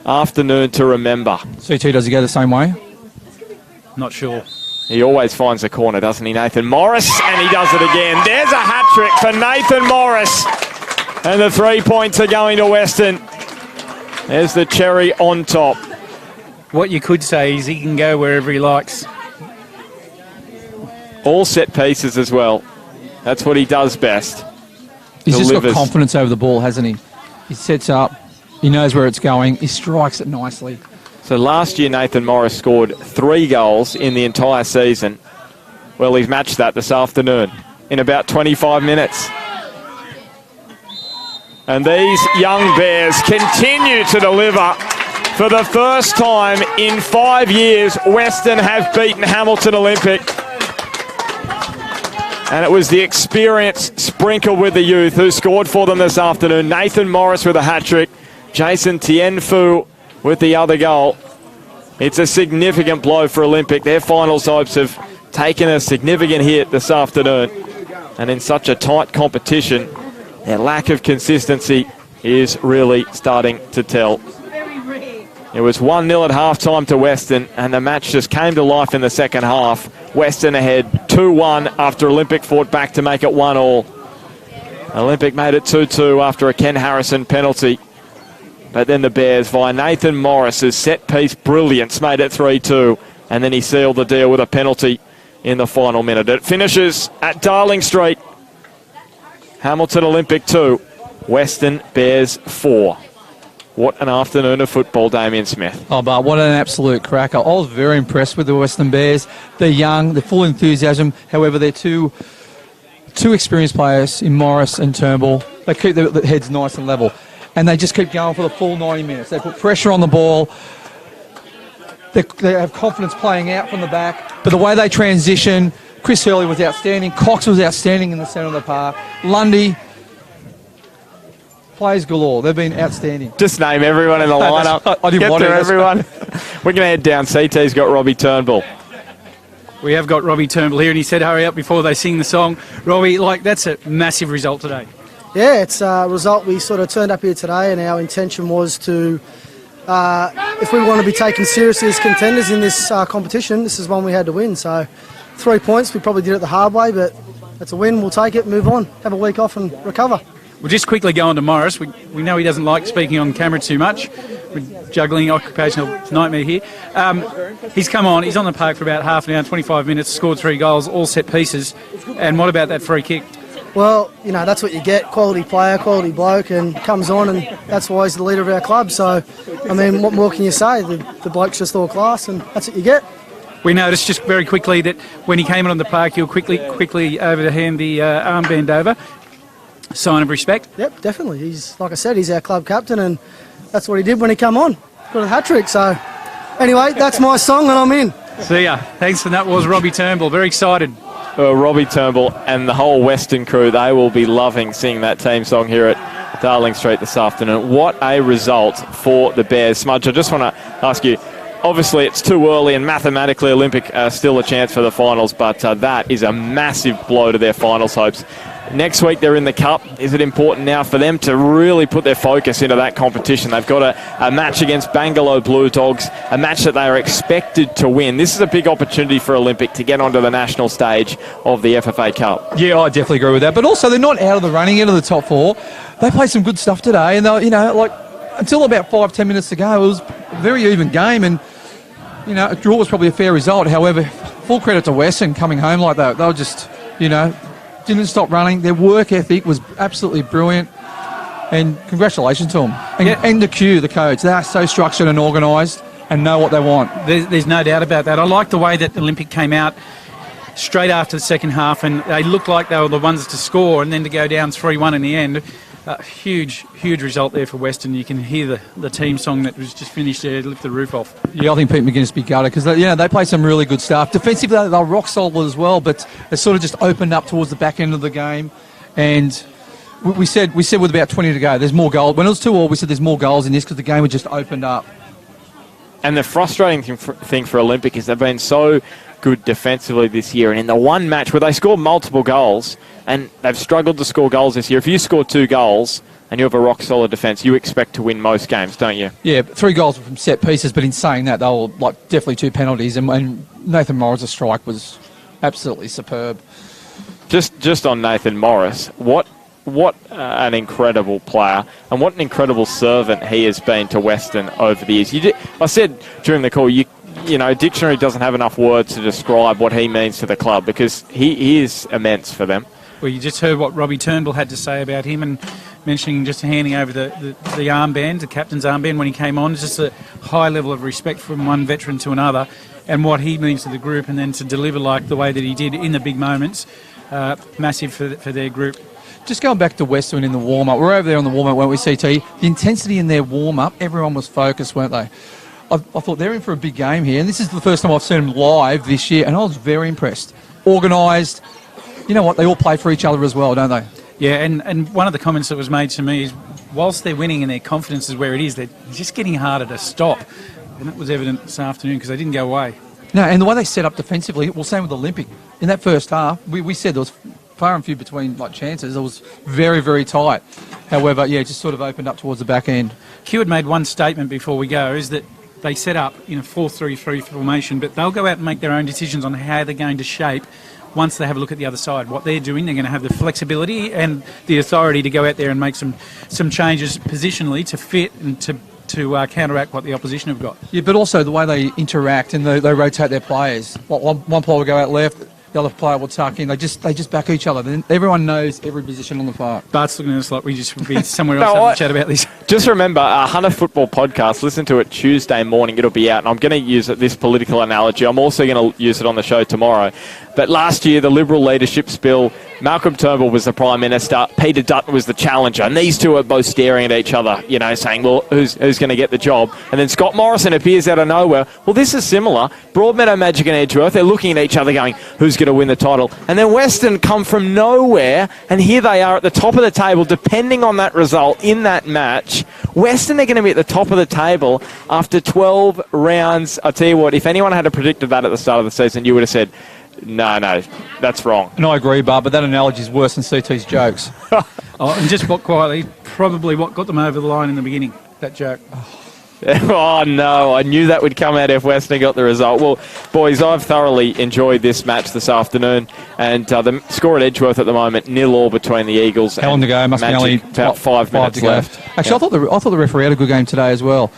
[SPEAKER 1] afternoon to remember.
[SPEAKER 2] CT, does he go the same way?
[SPEAKER 3] Not sure.
[SPEAKER 1] He always finds the corner, doesn't he, Nathan Morris? And he does it again. There's a hat-trick for Nathan Morris. And the 3 points are going to Weston. There's the cherry on top.
[SPEAKER 3] What you could say is he can go wherever he likes.
[SPEAKER 1] All set pieces as well. That's what he does best.
[SPEAKER 2] He's just got confidence over the ball, hasn't he? He sets up. He knows where it's going. He strikes it nicely.
[SPEAKER 1] So last year, Nathan Morris scored 3 goals in the entire season. Well, he's matched that this afternoon in about 25 minutes. And these young Bears continue to deliver. For the first time in 5 years, Weston have beaten Hamilton Olympic. And it was the experience sprinkled with the youth who scored for them this afternoon. Nathan Morris with a hat-trick. Jason Tienfu with the other goal. It's a significant blow for Olympic. Their finals hopes have taken a significant hit this afternoon. And in such a tight competition, their lack of consistency is really starting to tell. It was 1-0 at halftime to Weston, and the match just came to life in the second half. Weston ahead 2-1 after Olympic fought back to make it 1-1. Olympic made it 2-2 after a Ken Harrison penalty. But then the Bears, via Nathan Morris's set-piece brilliance, made it 3-2. And then he sealed the deal with a penalty in the final minute. It finishes at Darling Street. Hamilton Olympic 2, Weston Bears 4. What an afternoon of football, Damien Smith.
[SPEAKER 2] Oh, but what an absolute cracker. I was very impressed with the Western Bears. They're young, they're full of enthusiasm. However, they're two experienced players in Morris and Turnbull. They keep their heads nice and level. And they just keep going for the full 90 minutes. They put pressure on the ball. They have confidence playing out from the back. But the way they transition, Chris Hurley was outstanding. Cox was outstanding in the centre of the park. Lundy, plays galore. They've been outstanding.
[SPEAKER 1] Just name everyone in the lineup.
[SPEAKER 2] I didn't want to.
[SPEAKER 1] Everyone. We're going to head down. CT's got Robbie Turnbull.
[SPEAKER 3] We have got Robbie Turnbull here, and he said hurry up before they sing the song. Robbie, that's a massive result today.
[SPEAKER 6] Yeah, it's a result. We sort of turned up here today, and our intention was to, if we want to be taken seriously as contenders in this competition, this is one we had to win. So 3 points, we probably did it the hard way, but it's a win. We'll take it, move on, have a week off and recover.
[SPEAKER 3] We'll just quickly go on to Morris. We know he doesn't like speaking on camera too much. We're juggling occupational nightmare here. He's come on. He's on the park for about half an hour, 25 minutes, scored 3 goals, all set pieces. And what about that free kick?
[SPEAKER 6] Well, you know, that's what you get. Quality player, quality bloke, and comes on, and that's why he's the leader of our club. So, I mean, what more can you say? The bloke's just all class, and that's what you get.
[SPEAKER 3] we noticed just very quickly that when he came in on the park, he'll quickly over to hand the armband over. Sign of respect.
[SPEAKER 6] Yep, definitely. He's, like I said, he's our club captain, and that's what he did when he come on. Got a hat-trick, so... Anyway, that's my song, and I'm in.
[SPEAKER 3] See ya. Thanks, and that was Robbie Turnbull. Very excited.
[SPEAKER 1] Robbie Turnbull and the whole Weston crew, they will be loving singing that team song here at Darling Street this afternoon. What a result for the Bears. Smudge, I just want to ask you, obviously it's too early and mathematically Olympic still a chance for the finals, but that is a massive blow to their finals hopes. Next week they're in the Cup. Is it important now for them to really put their focus into that competition? They've got a match against Bangalore Blue Dogs, a match that they are expected to win. This is a big opportunity for Olympic to get onto the national stage of the FFA Cup.
[SPEAKER 2] Yeah, I definitely agree with that. But also they're not out of the running, out of the top four. They played some good stuff today, and they, until about 5-10 minutes to go, it was a very even game, and a draw was probably a fair result. However, full credit to Weston coming home like that. They were just, didn't stop running. Their work ethic was absolutely brilliant, and congratulations to them. And the Q, the coach, they are so structured and organised and know what they want.
[SPEAKER 3] There's no doubt about that. I like the way that Olympic came out straight after the second half, and they looked like they were the ones to score, and then to go down 3-1 in the end. Huge result there for Weston. You can hear the team song that was just finished there, lift the roof off.
[SPEAKER 2] Yeah, I think Pete McGuinness be gutted because they played some really good stuff. Defensively, they're rock solid as well, but it sort of just opened up towards the back end of the game. And we said with about 20 to go, there's more goals. When it was 2-2, we said there's more goals in this because the game had just opened up.
[SPEAKER 1] And the frustrating thing for Olympic is they've been so good defensively this year, and in the one match where they scored multiple goals, and they've struggled to score goals this year. If you score 2 goals and you have a rock-solid defence, you expect to win most games, don't you? Yeah,
[SPEAKER 2] 3 goals from set pieces, but in saying that, they were definitely 2 penalties, and Nathan Morris' strike was absolutely superb.
[SPEAKER 1] Just on Nathan Morris, what an incredible player, and what an incredible servant he has been to Weston over the years. I said during the call, dictionary doesn't have enough words to describe what he means to the club, because he is immense for them.
[SPEAKER 3] Well, you just heard what Robbie Turnbull had to say about him, and mentioning just handing over the armband, the captain's armband when he came on. It's just a high level of respect from one veteran to another, and what he means to the group, and then to deliver like the way that he did in the big moments, massive for their group.
[SPEAKER 2] Just going back to Weston in the warm-up, we're over there on the warm-up, weren't we, CT? The intensity in their warm-up, everyone was focused, weren't they? I thought they're in for a big game here, and this is the first time I've seen them live this year, and I was very impressed. Organised. You know what? They all play for each other as well, don't they?
[SPEAKER 3] Yeah, and one of the comments that was made to me is, whilst they're winning and their confidence is where it is, they're just getting harder to stop. And that was evident this afternoon because they didn't go away.
[SPEAKER 2] No, and the way they set up defensively, well, same with Olympic. In that first half, we said there was far and few between chances. It was very, very tight. However, it just sort of opened up towards the back end.
[SPEAKER 3] Q had made one statement before we go, is that they set up in a 4-3-3 formation, but they'll go out and make their own decisions on how they're going to shape once they have a look at the other side. What they're doing, they're going to have the flexibility and the authority to go out there and make some changes positionally to fit and to counteract what the opposition have got.
[SPEAKER 2] Yeah, but also the way they interact and they rotate their players. One player will go out left, the other player will tuck in. They just back each other. Then everyone knows every position on the park.
[SPEAKER 3] Bart's looking at us like we just would be somewhere else having a chat about this.
[SPEAKER 1] Just remember, Hunter Football Podcast, listen to it Tuesday morning. It'll be out, and I'm going to use this political analogy. I'm also going to use it on the show tomorrow. But last year, the Liberal leadership spill, Malcolm Turnbull was the Prime Minister, Peter Dutton was the challenger, and these two are both staring at each other, saying, well, who's going to get the job? And then Scott Morrison appears out of nowhere. Well, this is similar. Broadmeadow Magic and Edgeworth, they're looking at each other going, who's going to win the title? And then Weston come from nowhere, and here they are at the top of the table, depending on that result in that match. Weston are going to be at the top of the table after 12 rounds. I'll tell you what, if anyone had predicted that at the start of the season, you would have said, no, that's wrong.
[SPEAKER 2] And I agree, Bob, but that analogy is worse than CT's jokes.
[SPEAKER 3] And just quietly, probably what got them over the line in the beginning, that joke.
[SPEAKER 1] Oh, no, I knew that would come out if Weston got the result. Well, boys, I've thoroughly enjoyed this match this afternoon, and the score at Edgeworth at the moment, 0-0 between the Eagles
[SPEAKER 2] How long to go? Must
[SPEAKER 1] Magic,
[SPEAKER 2] be only
[SPEAKER 1] about 5 minutes left.
[SPEAKER 2] Actually, I thought the referee had a good game today as well.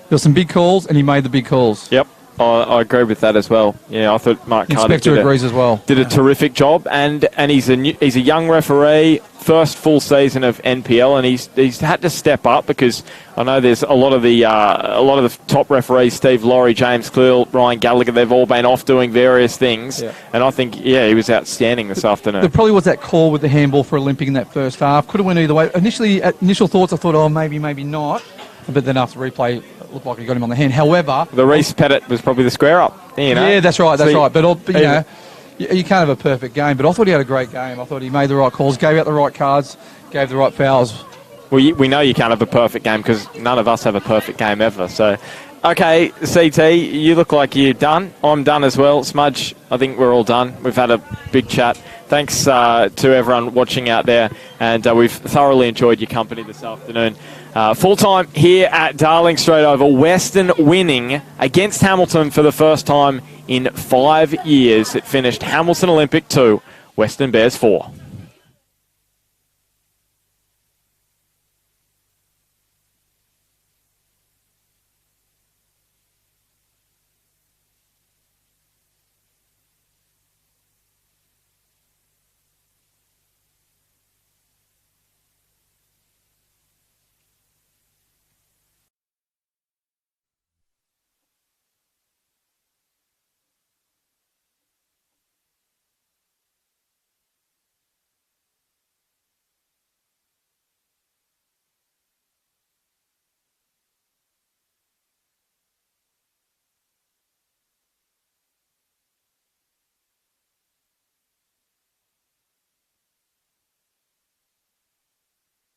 [SPEAKER 2] There were some big calls, and he made the big calls.
[SPEAKER 1] Yep. I agree with that as well. Yeah, I thought Mark Carter
[SPEAKER 2] Inspector agrees as well.
[SPEAKER 1] Did a terrific job, and he's a young referee, first full season of NPL, and he's had to step up because I know there's a lot of the top referees, Steve Laurie, James Cleal, Ryan Gallagher, they've all been off doing various things, and I think he was outstanding this afternoon.
[SPEAKER 2] There probably was that call with the handball for Olympic in that first half. Could have went either way. Initial thoughts, I thought, oh, maybe not, but then after replay, it looked like he got him on the hand. However,
[SPEAKER 1] the Reece Pettit was probably the square up.
[SPEAKER 2] Yeah, that's right. But you know, you can't have a perfect game. But I thought he had a great game. I thought he made the right calls, gave out the right cards, gave the right fouls.
[SPEAKER 1] Well, we know you can't have a perfect game because none of us have a perfect game ever. So, okay, CT, you look like you're done. I'm done as well. Smudge, I think we're all done. We've had a big chat. Thanks to everyone watching out there, and we've thoroughly enjoyed your company this afternoon. Full time here at Darling Straight Over. Weston winning against Hamilton for the first time in 5 years. It finished Hamilton Olympic 2, Weston Bears 4.